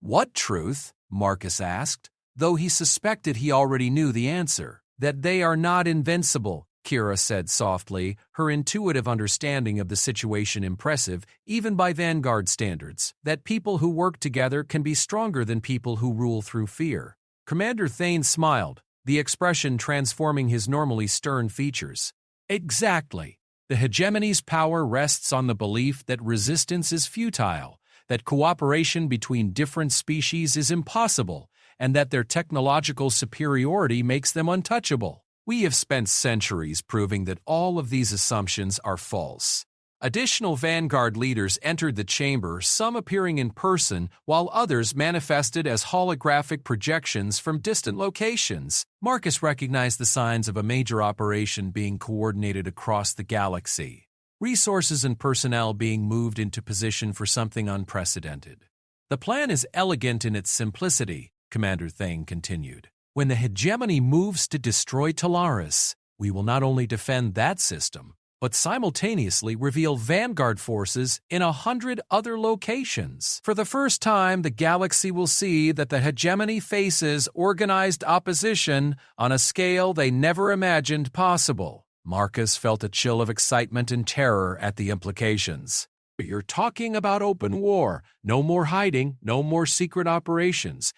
What truth? Marcus asked, though he suspected he already knew the answer. That they are not invincible, Kira said softly, her intuitive understanding of the situation impressive, even by Vanguard standards. That people who work together can be stronger than people who rule through fear. Commander Thane smiled, the expression transforming his normally stern features. Exactly. The hegemony's power rests on the belief that resistance is futile, that cooperation between different species is impossible, and that their technological superiority makes them untouchable. We have spent centuries proving that all of these assumptions are false. Additional Vanguard leaders entered the chamber, some appearing in person, while others manifested as holographic projections from distant locations. Marcus recognized the signs of a major operation being coordinated across the galaxy. Resources and personnel being moved into position for something unprecedented. The plan is elegant in its simplicity, Commander Thane continued. When the hegemony moves to destroy Talaris, we will not only defend that system, but simultaneously reveal Vanguard forces in 100 other locations. For the first time, the galaxy will see that the hegemony faces organized opposition on a scale they never imagined possible. Marcus felt a chill of excitement and terror at the implications. You're talking about open war. No more hiding, no more secret operations.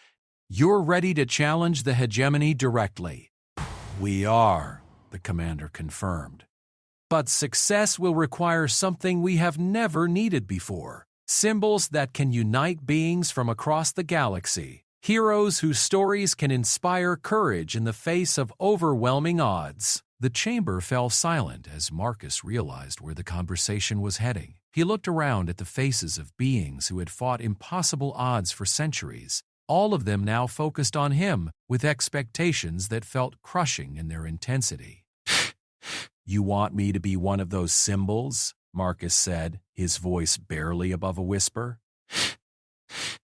You're ready to challenge the hegemony directly. We are, the commander confirmed. But success will require something we have never needed before. Symbols that can unite beings from across the galaxy. Heroes whose stories can inspire courage in the face of overwhelming odds. The chamber fell silent as Marcus realized where the conversation was heading. He looked around at the faces of beings who had fought impossible odds for centuries, all of them now focused on him with expectations that felt crushing in their intensity. "You want me to be one of those symbols?" Marcus said, his voice barely above a whisper.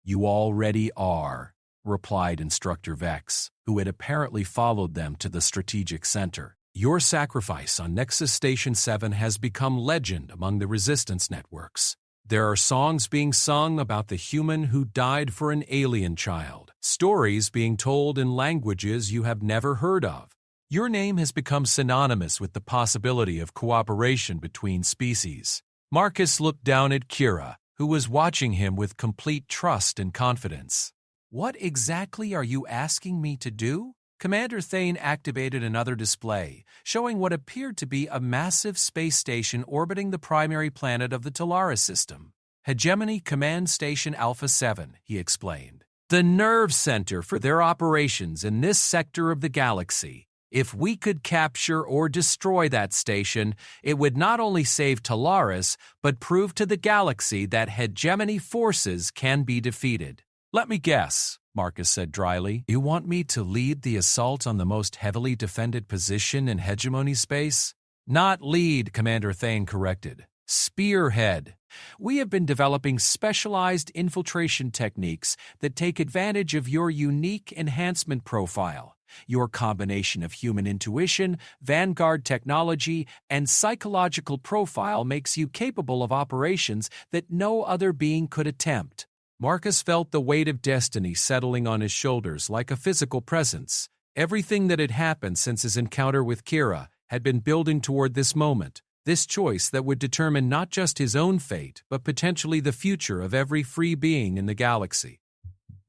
"You already are," replied Instructor Vex, who had apparently followed them to the strategic center. "Your sacrifice on Nexus Station 7 has become legend among the resistance networks. There are songs being sung about the human who died for an alien child, stories being told in languages you have never heard of. Your name has become synonymous with the possibility of cooperation between species." Marcus looked down at Kira, who was watching him with complete trust and confidence. "What exactly are you asking me to do?" Commander Thane activated another display, showing what appeared to be a massive space station orbiting the primary planet of the Talaris system. "Hegemony Command Station Alpha 7, he explained. "The nerve center for their operations in this sector of the galaxy. If we could capture or destroy that station, it would not only save Talaris, but prove to the galaxy that hegemony forces can be defeated." "Let me guess," Marcus said dryly. "You want me to lead the assault on the most heavily defended position in hegemony space?" "Not lead," Commander Thane corrected. "Spearhead. We have been developing specialized infiltration techniques that take advantage of your unique enhancement profile. Your combination of human intuition, vanguard technology, and psychological profile makes you capable of operations that no other being could attempt." Marcus felt the weight of destiny settling on his shoulders like a physical presence. Everything that had happened since his encounter with Kira had been building toward this moment, this choice that would determine not just his own fate, but potentially the future of every free being in the galaxy.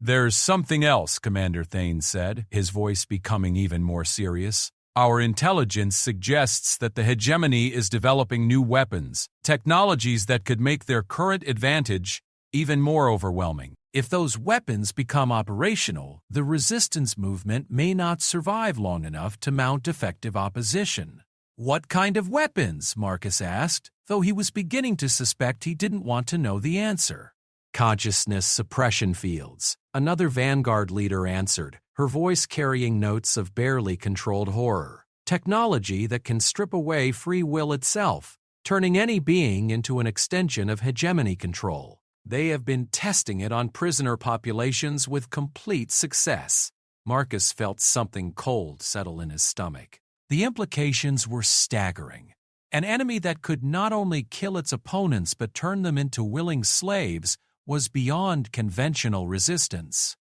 "There's something else," Commander Thane said, his voice becoming even more serious. "Our intelligence suggests that the hegemony is developing new weapons, technologies that could make their current advantage even more overwhelming. If those weapons become operational, the resistance movement may not survive long enough to mount effective opposition." "What kind of weapons?" Marcus asked, though he was beginning to suspect he didn't want to know the answer. "Consciousness suppression fields," another Vanguard leader answered, her voice carrying notes of barely controlled horror. "Technology that can strip away free will itself, turning any being into an extension of hegemony control. They have been testing it on prisoner populations with complete success." Marcus felt something cold settle in his stomach. The implications were staggering. An enemy that could not only kill its opponents but turn them into willing slaves was beyond conventional resistance.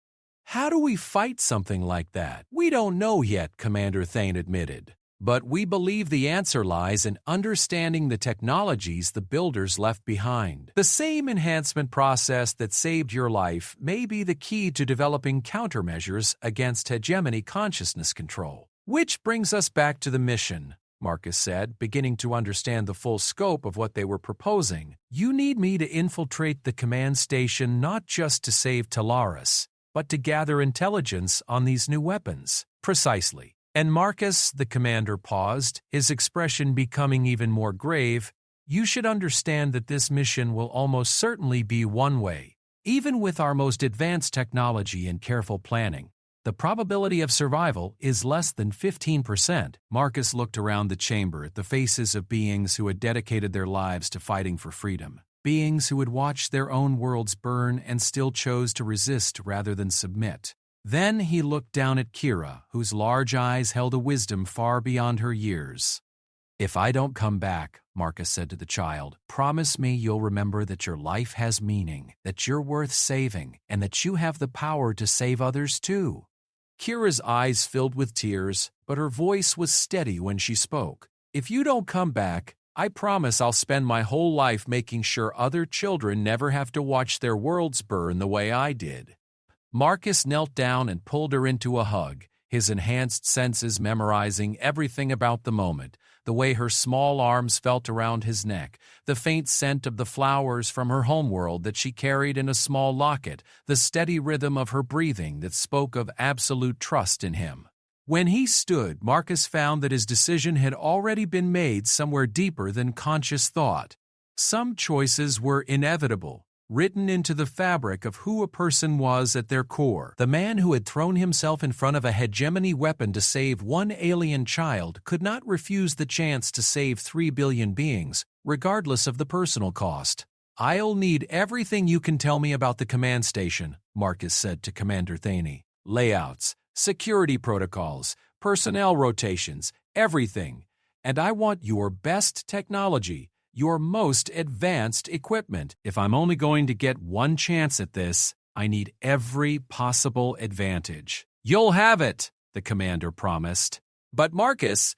"How do we fight something like that?" "We don't know yet," Commander Thane admitted. "But we believe the answer lies in understanding the technologies the builders left behind. The same enhancement process that saved your life may be the key to developing countermeasures against hegemony consciousness control." "Which brings us back to the mission," Marcus said, beginning to understand the full scope of what they were proposing. "You need me to infiltrate the command station not just to save Talaris, but to gather intelligence on these new weapons." "Precisely." And Marcus, the commander, paused, his expression becoming even more grave. "You should understand that this mission will almost certainly be one way. Even with our most advanced technology and careful planning, the probability of survival is less than 15%. Marcus looked around the chamber at the faces of beings who had dedicated their lives to fighting for freedom. Beings who had watched their own worlds burn and still chose to resist rather than submit. Then he looked down at Kira, whose large eyes held a wisdom far beyond her years. "If I don't come back," Marcus said to the child, "promise me you'll remember that your life has meaning, that you're worth saving, and that you have the power to save others too." Kira's eyes filled with tears, but her voice was steady when she spoke. "If you don't come back, I promise I'll spend my whole life making sure other children never have to watch their worlds burn the way I did." Marcus knelt down and pulled her into a hug, his enhanced senses memorizing everything about the moment, the The way her small arms felt around his neck, the faint scent of the flowers from her homeworld that she carried in a small locket, the steady rhythm of her breathing that spoke of absolute trust in him. When he stood, Marcus found that his decision had already been made somewhere deeper than conscious thought. Some choices were inevitable, written into the fabric of who a person was at their core. The man who had thrown himself in front of a hegemony weapon to save one alien child could not refuse the chance to save 3 billion beings, regardless of the personal cost. "I'll need everything you can tell me about the command station," Marcus said to Commander Thaney. "Layouts, security protocols, personnel rotations, everything. And I want your best technology, your most advanced equipment. If I'm only going to get one chance at this, I need every possible advantage." "You'll have it," the commander promised. "But Marcus,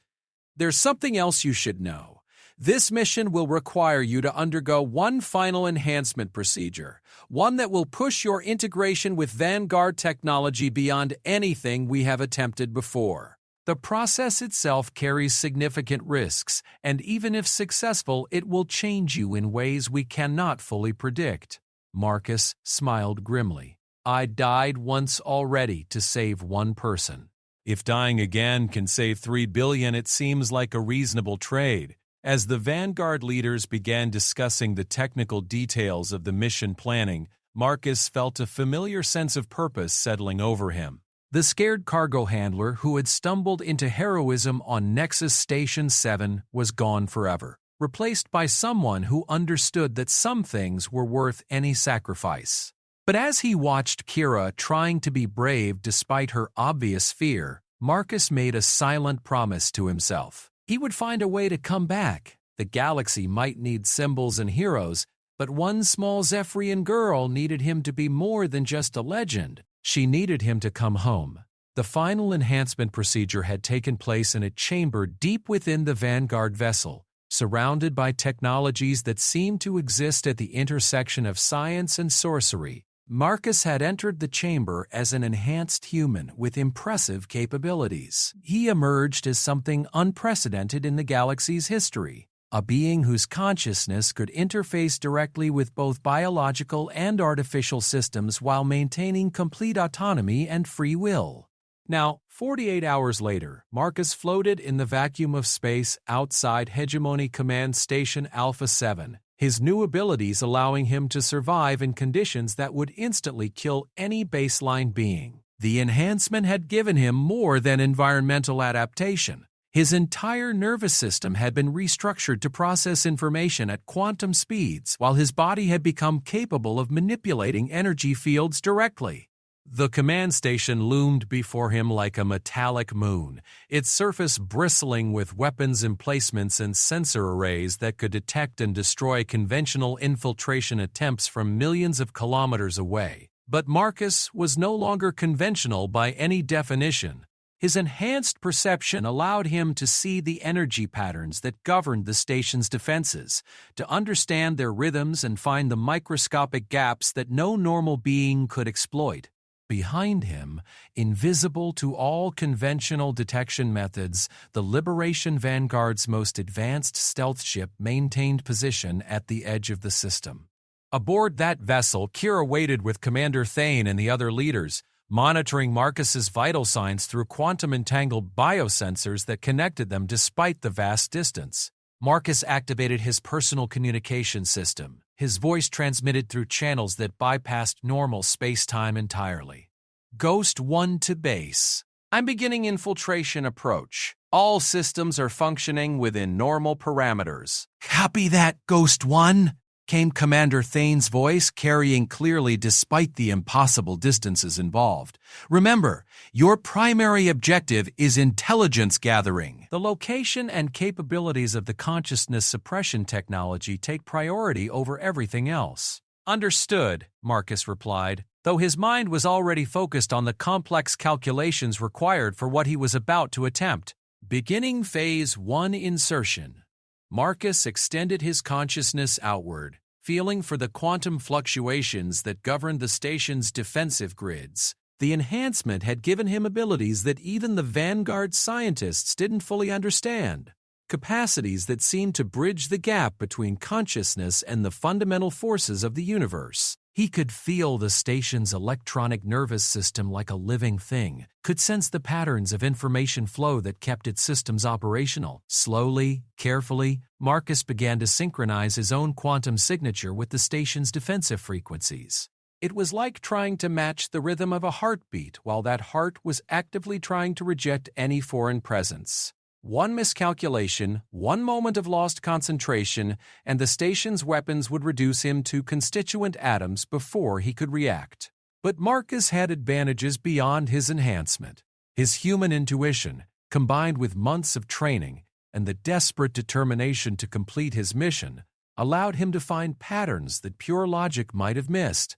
there's something else you should know. This mission will require you to undergo one final enhancement procedure, one that will push your integration with Vanguard technology beyond anything we have attempted before. The process itself carries significant risks, and even if successful, it will change you in ways we cannot fully predict." Marcus smiled grimly. "I died once already to save one person. If dying again can save 3 billion, it seems like a reasonable trade." As the Vanguard leaders began discussing the technical details of the mission planning, Marcus felt a familiar sense of purpose settling over him. The scared cargo handler who had stumbled into heroism on Nexus Station 7 was gone forever, replaced by someone who understood that some things were worth any sacrifice. But as he watched Kira trying to be brave despite her obvious fear, Marcus made a silent promise to himself. He would find a way to come back. The galaxy might need symbols and heroes, but one small Zephyrian girl needed him to be more than just a legend. She needed him to come home. The final enhancement procedure had taken place in a chamber deep within the Vanguard vessel, surrounded by technologies that seemed to exist at the intersection of science and sorcery. Marcus had entered the chamber as an enhanced human with impressive capabilities. He emerged as something unprecedented in the galaxy's history, a being whose consciousness could interface directly with both biological and artificial systems while maintaining complete autonomy and free will. Now, 48 hours later, Marcus floated in the vacuum of space outside Hegemony Command Station Alpha 7, his new abilities allowing him to survive in conditions that would instantly kill any baseline being. The enhancement had given him more than environmental adaptation. His entire nervous system had been restructured to process information at quantum speeds, while his body had become capable of manipulating energy fields directly. The command station loomed before him like a metallic moon, its surface bristling with weapons emplacements and sensor arrays that could detect and destroy conventional infiltration attempts from millions of kilometers away. But Marcus was no longer conventional by any definition. His enhanced perception allowed him to see the energy patterns that governed the station's defenses, to understand their rhythms and find the microscopic gaps that no normal being could exploit. Behind him, invisible to all conventional detection methods, the Liberation Vanguard's most advanced stealth ship maintained position at the edge of the system. Aboard that vessel, Kira waited with Commander Thane and the other leaders, monitoring Marcus's vital signs through quantum-entangled biosensors that connected them despite the vast distance. Marcus activated his personal communication system. His voice transmitted through channels that bypassed normal space-time entirely. "Ghost 1 to base. I'm beginning infiltration approach. All systems are functioning within normal parameters." "Copy that, Ghost 1," came Commander Thane's voice, carrying clearly despite the impossible distances involved. "Remember, your primary objective is intelligence gathering. The location and capabilities of the consciousness suppression technology take priority over everything else." "Understood," Marcus replied, though his mind was already focused on the complex calculations required for what he was about to attempt. Beginning Phase 1 insertion. Marcus extended his consciousness outward, feeling for the quantum fluctuations that governed the station's defensive grids. The enhancement had given him abilities that even the Vanguard scientists didn't fully understand. capacities that seemed to bridge the gap between consciousness and the fundamental forces of the universe. He could feel the station's electronic nervous system like a living thing, could sense the patterns of information flow that kept its systems operational. Slowly, carefully, Marcus began to synchronize his own quantum signature with the station's defensive frequencies. It was like trying to match the rhythm of a heartbeat while that heart was actively trying to reject any foreign presence. One miscalculation, one moment of lost concentration, and the station's weapons would reduce him to constituent atoms before he could react. But Marcus had advantages beyond his enhancement. His human intuition, combined with months of training and the desperate determination to complete his mission, allowed him to find patterns that pure logic might have missed.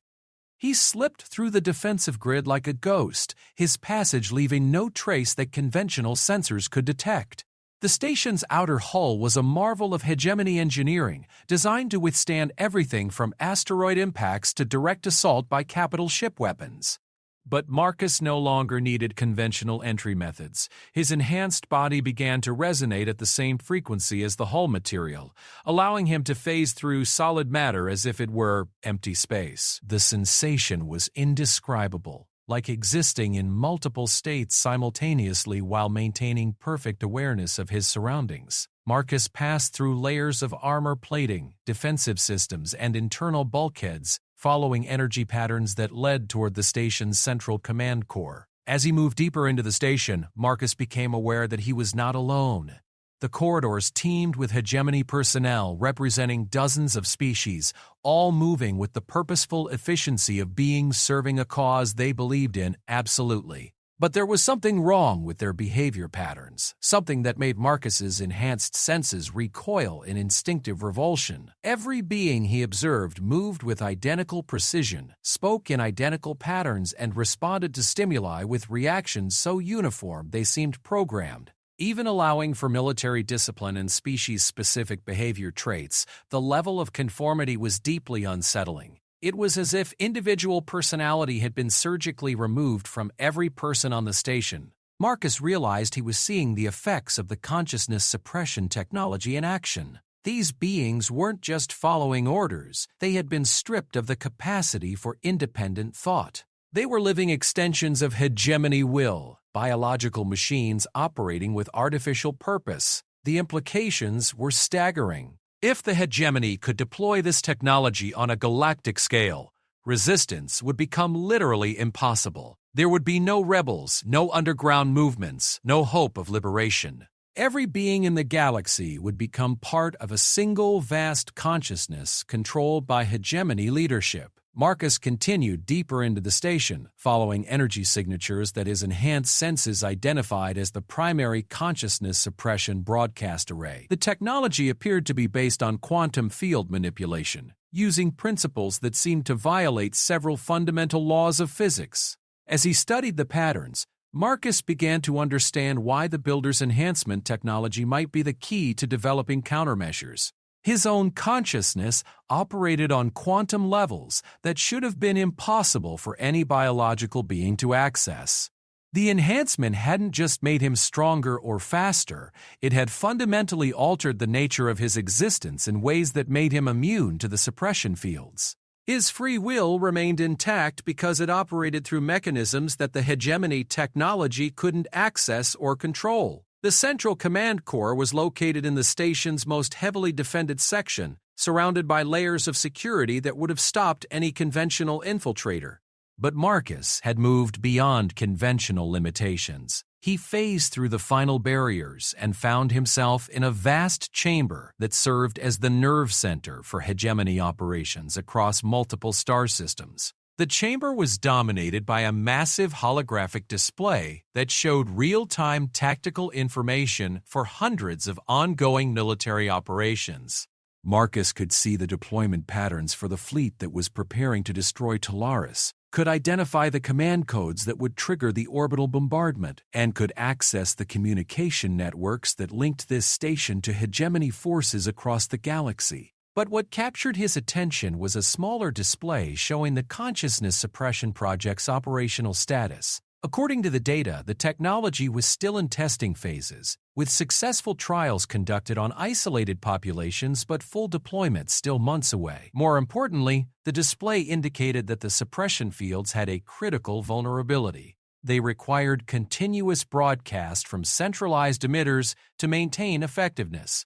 He slipped through the defensive grid like a ghost, his passage leaving no trace that conventional sensors could detect. The station's outer hull was a marvel of hegemony engineering, designed to withstand everything from asteroid impacts to direct assault by capital ship weapons. But Marcus no longer needed conventional entry methods. His enhanced body began to resonate at the same frequency as the hull material, allowing him to phase through solid matter as if it were empty space. The sensation was indescribable, like existing in multiple states simultaneously while maintaining perfect awareness of his surroundings. Marcus passed through layers of armor plating, defensive systems, and internal bulkheads, following energy patterns that led toward the station's central command core. As he moved deeper into the station, Marcus became aware that he was not alone. The corridors teemed with hegemony personnel representing dozens of species, all moving with the purposeful efficiency of beings serving a cause they believed in absolutely. But there was something wrong with their behavior patterns, something that made Marcus's enhanced senses recoil in instinctive revulsion. Every being he observed moved with identical precision, spoke in identical patterns, and responded to stimuli with reactions so uniform they seemed programmed. Even allowing for military discipline and species-specific behavior traits, the level of conformity was deeply unsettling. It was as if individual personality had been surgically removed from every person on the station. Marcus realized he was seeing the effects of the consciousness suppression technology in action. These beings weren't just following orders, they had been stripped of the capacity for independent thought. They were living extensions of hegemony will, biological machines operating with artificial purpose. The implications were staggering. If the hegemony could deploy this technology on a galactic scale, resistance would become literally impossible. There would be no rebels, no underground movements, no hope of liberation. Every being in the galaxy would become part of a single vast consciousness controlled by hegemony leadership. Marcus continued deeper into the station, following energy signatures that his enhanced senses identified as the primary consciousness suppression broadcast array. The technology appeared to be based on quantum field manipulation, using principles that seemed to violate several fundamental laws of physics. As he studied the patterns, Marcus began to understand why the builder's enhancement technology might be the key to developing countermeasures. His own consciousness operated on quantum levels that should have been impossible for any biological being to access. The enhancement hadn't just made him stronger or faster, it had fundamentally altered the nature of his existence in ways that made him immune to the suppression fields. His free will remained intact because it operated through mechanisms that the hegemony technology couldn't access or control. The central command core was located in the station's most heavily defended section, surrounded by layers of security that would have stopped any conventional infiltrator. But Marcus had moved beyond conventional limitations. He phased through the final barriers and found himself in a vast chamber that served as the nerve center for hegemony operations across multiple star systems. The chamber was dominated by a massive holographic display that showed real-time tactical information for hundreds of ongoing military operations. Marcus could see the deployment patterns for the fleet that was preparing to destroy Talaris, could identify the command codes that would trigger the orbital bombardment, and could access the communication networks that linked this station to hegemony forces across the galaxy. But what captured his attention was a smaller display showing the consciousness suppression project's operational status. According to the data, the technology was still in testing phases, with successful trials conducted on isolated populations but full deployment still months away. More importantly, the display indicated that the suppression fields had a critical vulnerability. They required continuous broadcast from centralized emitters to maintain effectiveness.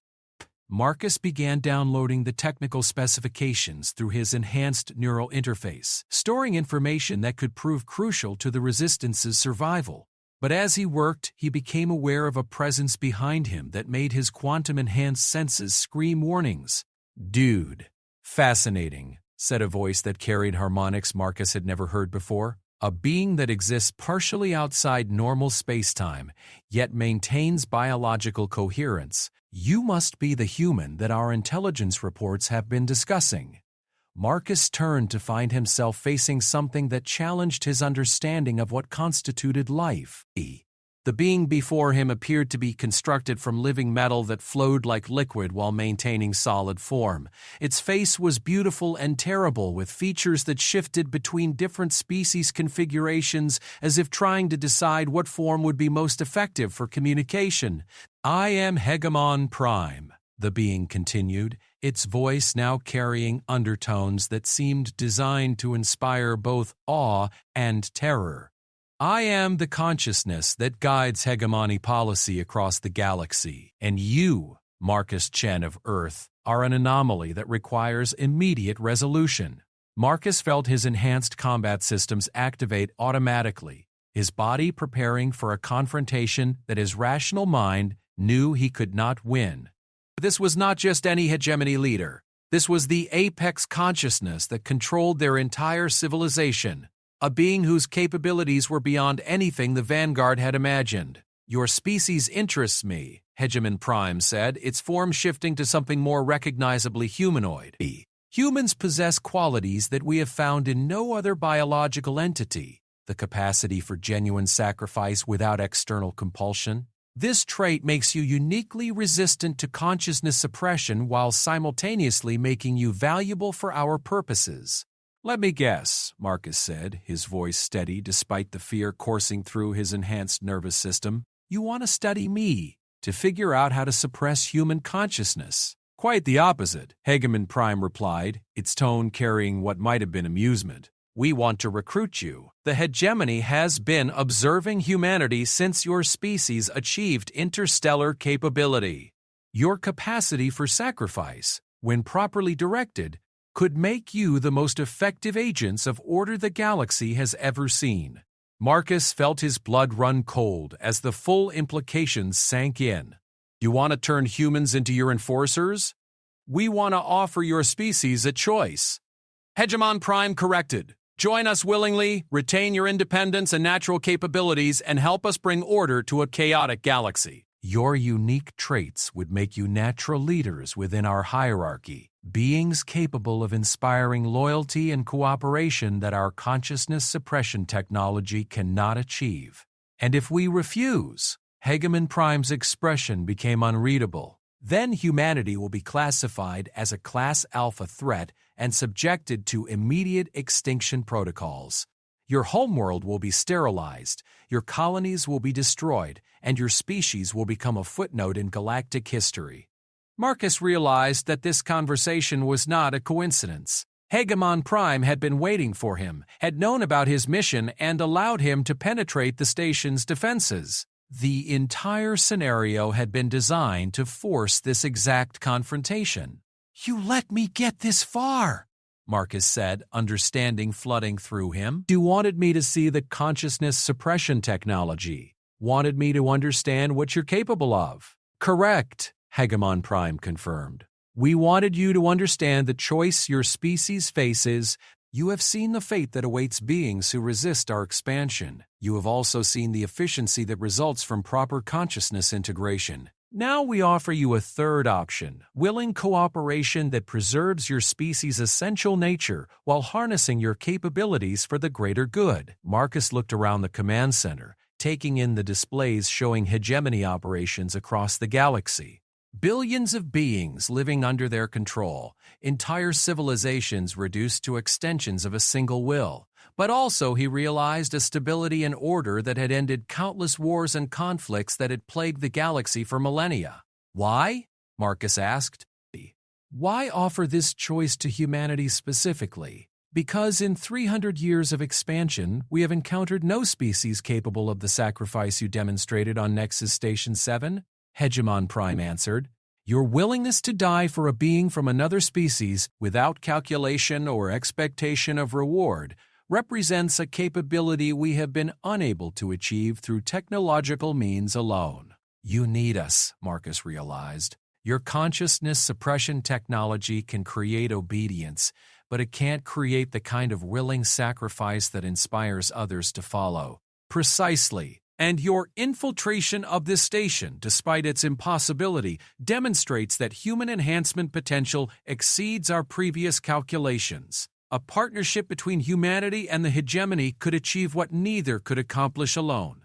Marcus began downloading the technical specifications through his enhanced neural interface, storing information that could prove crucial to the Resistance's survival. But as he worked, he became aware of a presence behind him that made his quantum-enhanced senses scream warnings. "Dude." "Fascinating," said a voice that carried harmonics Marcus had never heard before. "A being that exists partially outside normal space-time, yet maintains biological coherence. You must be the human that our intelligence reports have been discussing." Marcus turned to find himself facing something that challenged his understanding of what constituted life. The being before him appeared to be constructed from living metal that flowed like liquid while maintaining solid form. Its face was beautiful and terrible, with features that shifted between different species configurations as if trying to decide what form would be most effective for communication. "I am Hegemon Prime," the being continued, its voice now carrying undertones that seemed designed to inspire both awe and terror. "I am the consciousness that guides hegemony policy across the galaxy, and you, Marcus Chen of Earth, are an anomaly that requires immediate resolution." Marcus felt his enhanced combat systems activate automatically, his body preparing for a confrontation that his rational mind knew he could not win. This was not just any hegemony leader. This was the apex consciousness that controlled their entire civilization, a being whose capabilities were beyond anything the Vanguard had imagined. "Your species interests me," Hegemon Prime said, its form shifting to something more recognizably humanoid. "Humans possess qualities that we have found in no other biological entity: the capacity for genuine sacrifice without external compulsion. This trait makes you uniquely resistant to consciousness suppression while simultaneously making you valuable for our purposes." "Let me guess," Marcus said, his voice steady despite the fear coursing through his enhanced nervous system. "You want to study me, to figure out how to suppress human consciousness." "Quite the opposite," Hegemon Prime replied, its tone carrying what might have been amusement. "We want to recruit you. The hegemony has been observing humanity since your species achieved interstellar capability. Your capacity for sacrifice, when properly directed, could make you the most effective agents of order the galaxy has ever seen." Marcus felt his blood run cold as the full implications sank in. "You want to turn humans into your enforcers? We want to offer your species a choice." Hegemon Prime corrected. "Join us willingly, retain your independence and natural capabilities, and help us bring order to a chaotic galaxy. Your unique traits would make you natural leaders within our hierarchy, beings capable of inspiring loyalty and cooperation that our consciousness suppression technology cannot achieve. And if we refuse," Hegemon Prime's expression became unreadable, "then humanity will be classified as a Class Alpha threat and subjected to immediate extinction protocols. Your homeworld will be sterilized, your colonies will be destroyed, and your species will become a footnote in galactic history." Marcus realized that this conversation was not a coincidence. Hegemon Prime had been waiting for him, had known about his mission, and allowed him to penetrate the station's defenses. The entire scenario had been designed to force this exact confrontation. "You let me get this far," Marcus said, understanding flooding through him. "You wanted me to see the consciousness suppression technology. Wanted me to understand what you're capable of." "Correct," Hegemon Prime confirmed. "We wanted you to understand the choice your species faces. You have seen the fate that awaits beings who resist our expansion. You have also seen the efficiency that results from proper consciousness integration. Now we offer you a third option, willing cooperation that preserves your species' essential nature while harnessing your capabilities for the greater good." Marcus looked around the command center, taking in the displays showing hegemony operations across the galaxy. Billions of beings living under their control, entire civilizations reduced to extensions of a single will. But also he realized a stability and order that had ended countless wars and conflicts that had plagued the galaxy for millennia. Why? Marcus asked. Why offer this choice to humanity specifically? Because in 300 years of expansion, we have encountered no species capable of the sacrifice you demonstrated on Nexus Station 7, Hegemon Prime answered. Your willingness to die for a being from another species without calculation or expectation of reward represents a capability we have been unable to achieve through technological means alone. You need us, Marcus realized. Your consciousness suppression technology can create obedience, but it can't create the kind of willing sacrifice that inspires others to follow. Precisely. And your infiltration of this station, despite its impossibility, demonstrates that human enhancement potential exceeds our previous calculations. A partnership between humanity and the hegemony could achieve what neither could accomplish alone.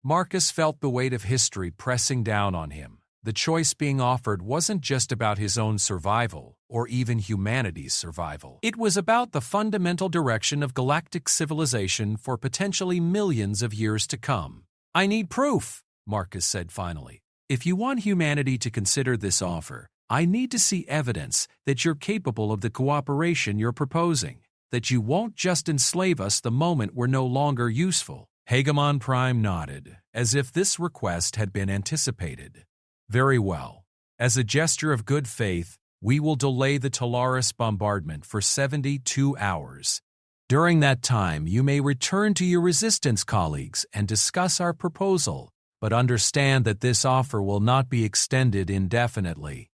Marcus felt the weight of history pressing down on him. The choice being offered wasn't just about his own survival, or even humanity's survival. It was about the fundamental direction of galactic civilization for potentially millions of years to come. I need proof, Marcus said finally. If you want humanity to consider this offer, I need to see evidence that you're capable of the cooperation you're proposing, that you won't just enslave us the moment we're no longer useful. Hegemon Prime nodded, as if this request had been anticipated. Very well. As a gesture of good faith, we will delay the Talaris bombardment for 72 hours. During that time, you may return to your resistance colleagues and discuss our proposal, but understand that this offer will not be extended indefinitely.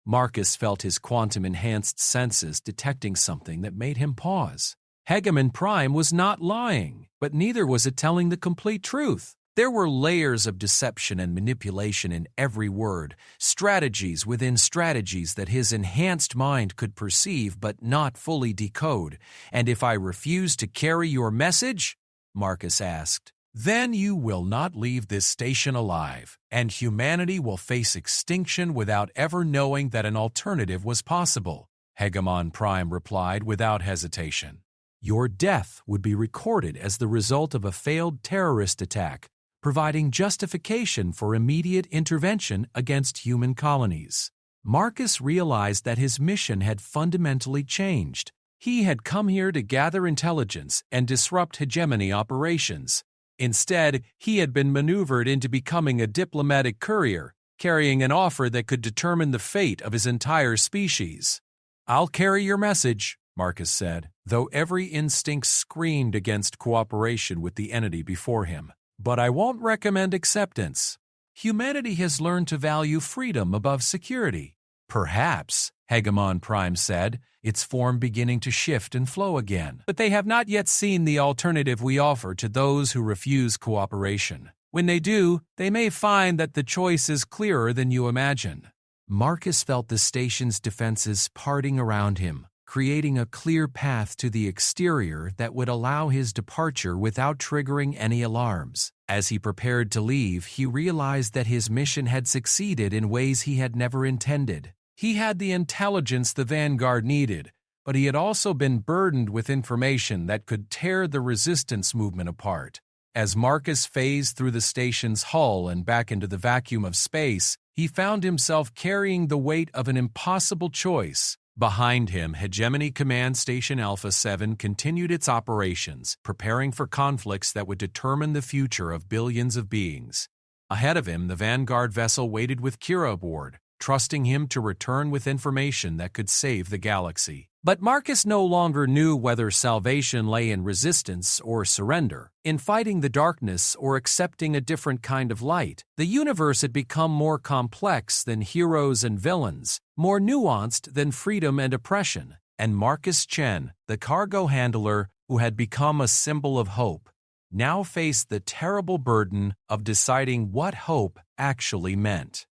Marcus felt his quantum-enhanced senses detecting something that made him pause. Hegemon Prime was not lying, but neither was it telling the complete truth. There were layers of deception and manipulation in every word, strategies within strategies that his enhanced mind could perceive but not fully decode. And if I refuse to carry your message, Marcus asked, then you will not leave this station alive, and humanity will face extinction without ever knowing that an alternative was possible, Hegemon Prime replied without hesitation. Your death would be recorded as the result of a failed terrorist attack, providing justification for immediate intervention against human colonies. Marcus realized that his mission had fundamentally changed. He had come here to gather intelligence and disrupt hegemony operations. Instead, he had been maneuvered into becoming a diplomatic courier, carrying an offer that could determine the fate of his entire species. I'll carry your message, Marcus said, though every instinct screamed against cooperation with the entity before him. But I won't recommend acceptance. Humanity has learned to value freedom above security. Perhaps, Hegemon Prime said, its form beginning to shift and flow again. But they have not yet seen the alternative we offer to those who refuse cooperation. When they do, they may find that the choice is clearer than you imagine. Marcus felt the station's defenses parting around him, creating a clear path to the exterior that would allow his departure without triggering any alarms. As he prepared to leave, he realized that his mission had succeeded in ways he had never intended. He had the intelligence the Vanguard needed, but he had also been burdened with information that could tear the resistance movement apart. As Marcus phased through the station's hull and back into the vacuum of space, he found himself carrying the weight of an impossible choice. Behind him, Hegemony Command Station Alpha 7 continued its operations, preparing for conflicts that would determine the future of billions of beings. Ahead of him, the Vanguard vessel waited with Kira aboard, trusting him to return with information that could save the galaxy. But Marcus no longer knew whether salvation lay in resistance or surrender, in fighting the darkness or accepting a different kind of light. The universe had become more complex than heroes and villains, more nuanced than freedom and oppression, and Marcus Chen, the cargo handler who had become a symbol of hope, now faced the terrible burden of deciding what hope actually meant.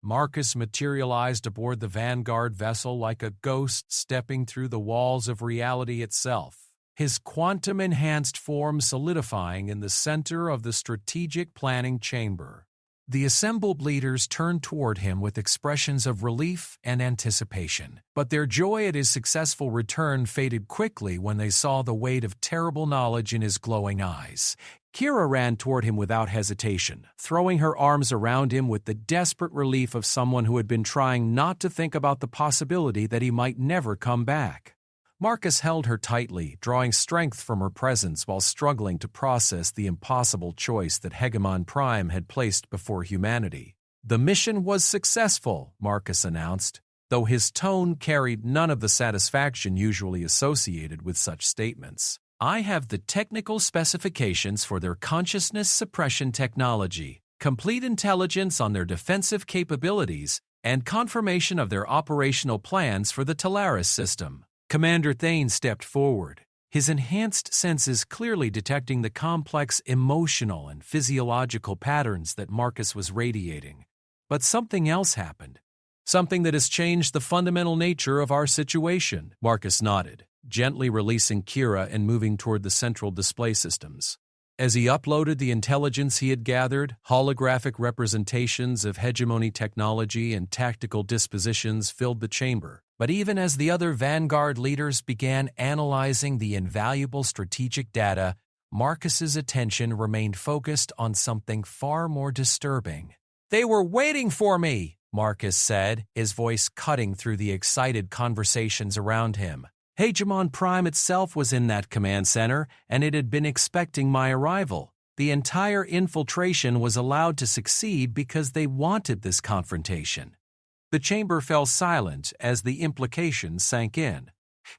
Marcus materialized aboard the Vanguard vessel like a ghost stepping through the walls of reality itself, his quantum-enhanced form solidifying in the center of the strategic planning chamber. The assembled leaders turned toward him with expressions of relief and anticipation, but their joy at his successful return faded quickly when they saw the weight of terrible knowledge in his glowing eyes. Kira ran toward him without hesitation, throwing her arms around him with the desperate relief of someone who had been trying not to think about the possibility that he might never come back. Marcus held her tightly, drawing strength from her presence while struggling to process the impossible choice that Hegemon Prime had placed before humanity. The mission was successful, Marcus announced, though his tone carried none of the satisfaction usually associated with such statements. I have the technical specifications for their consciousness suppression technology, complete intelligence on their defensive capabilities, and confirmation of their operational plans for the Talaris system. Commander Thane stepped forward, his enhanced senses clearly detecting the complex emotional and physiological patterns that Marcus was radiating. But something else happened. Something that has changed the fundamental nature of our situation. Marcus nodded, gently releasing Kira and moving toward the central display systems. As he uploaded the intelligence he had gathered, holographic representations of hegemony technology and tactical dispositions filled the chamber. But even as the other Vanguard leaders began analyzing the invaluable strategic data, Marcus's attention remained focused on something far more disturbing. "They were waiting for me," Marcus said, his voice cutting through the excited conversations around him. Hegemon Prime itself was in that command center, and it had been expecting my arrival. The entire infiltration was allowed to succeed because they wanted this confrontation. The chamber fell silent as the implications sank in.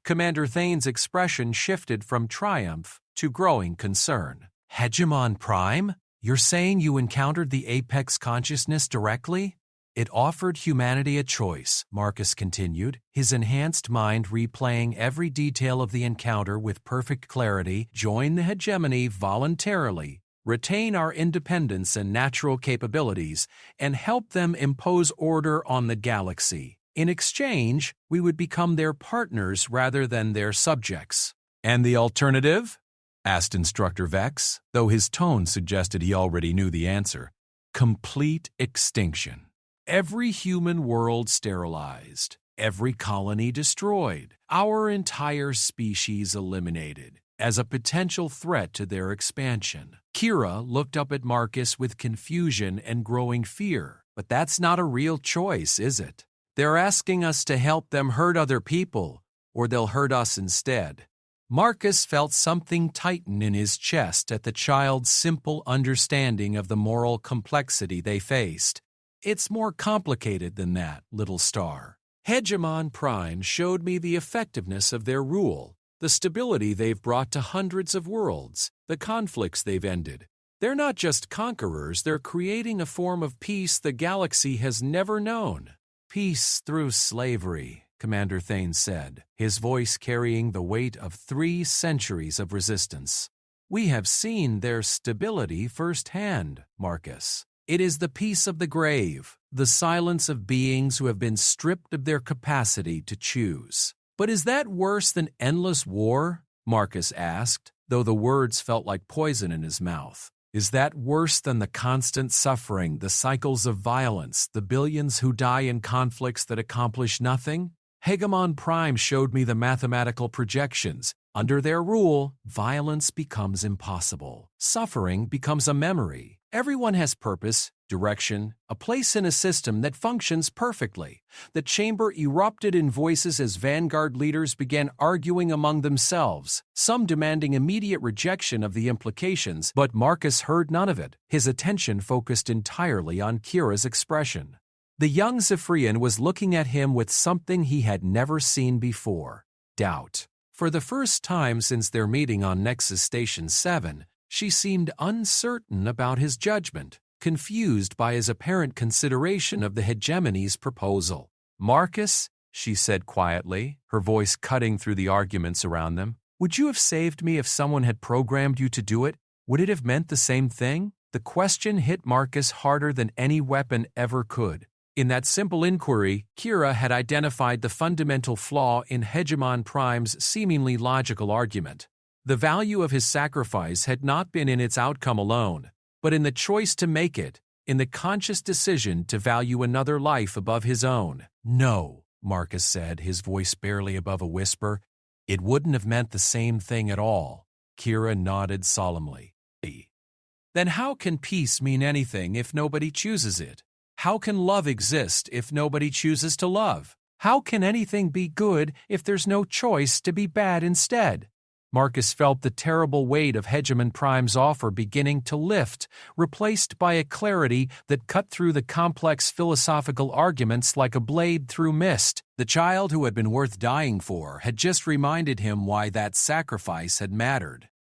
Commander Thane's expression shifted from triumph to growing concern. Hegemon Prime? You're saying you encountered the Apex consciousness directly? It offered humanity a choice, Marcus continued, his enhanced mind replaying every detail of the encounter with perfect clarity. Join the hegemony voluntarily, retain our independence and natural capabilities, and help them impose order on the galaxy. In exchange, we would become their partners rather than their subjects. And the alternative? Asked Instructor Vex, though his tone suggested he already knew the answer. Complete extinction. Every human world sterilized, every colony destroyed, our entire species eliminated, as a potential threat to their expansion. Kira looked up at Marcus with confusion and growing fear. But that's not a real choice, is it? They're asking us to help them hurt other people, or they'll hurt us instead. Marcus felt something tighten in his chest at the child's simple understanding of the moral complexity they faced. It's more complicated than that, little star. Hegemon Prime showed me the effectiveness of their rule, the stability they've brought to hundreds of worlds, the conflicts they've ended. They're not just conquerors, they're creating a form of peace the galaxy has never known. Peace through slavery, Commander Thane said, his voice carrying the weight of 3 centuries of resistance. We have seen their stability firsthand, Marcus. It is the peace of the grave, the silence of beings who have been stripped of their capacity to choose. But is that worse than endless war? Marcus asked, though the words felt like poison in his mouth. Is that worse than the constant suffering, the cycles of violence, the billions who die in conflicts that accomplish nothing? Hegemon Prime showed me the mathematical projections. Under their rule, violence becomes impossible. Suffering becomes a memory. Everyone has purpose, direction, a place in a system that functions perfectly. The chamber erupted in voices as Vanguard leaders began arguing among themselves, some demanding immediate rejection of the implications, but Marcus heard none of it, his attention focused entirely on Kira's expression. The young Zephyrian was looking at him with something he had never seen before: doubt. For the first time since their meeting on Nexus Station 7, she seemed uncertain about his judgment, confused by his apparent consideration of the hegemony's proposal. Marcus, she said quietly, her voice cutting through the arguments around them, would you have saved me if someone had programmed you to do it? Would it have meant the same thing? The question hit Marcus harder than any weapon ever could. In that simple inquiry, Kira had identified the fundamental flaw in Hegemon Prime's seemingly logical argument. The value of his sacrifice had not been in its outcome alone, but in the choice to make it, in the conscious decision to value another life above his own. No, Marcus said, his voice barely above a whisper. It wouldn't have meant the same thing at all. Kira nodded solemnly. Then how can peace mean anything if nobody chooses it? How can love exist if nobody chooses to love? How can anything be good if there's no choice to be bad instead? Marcus felt the terrible weight of Hegemon Prime's offer beginning to lift, replaced by a clarity that cut through the complex philosophical arguments like a blade through mist. The child who had been worth dying for had just reminded him why that sacrifice had mattered.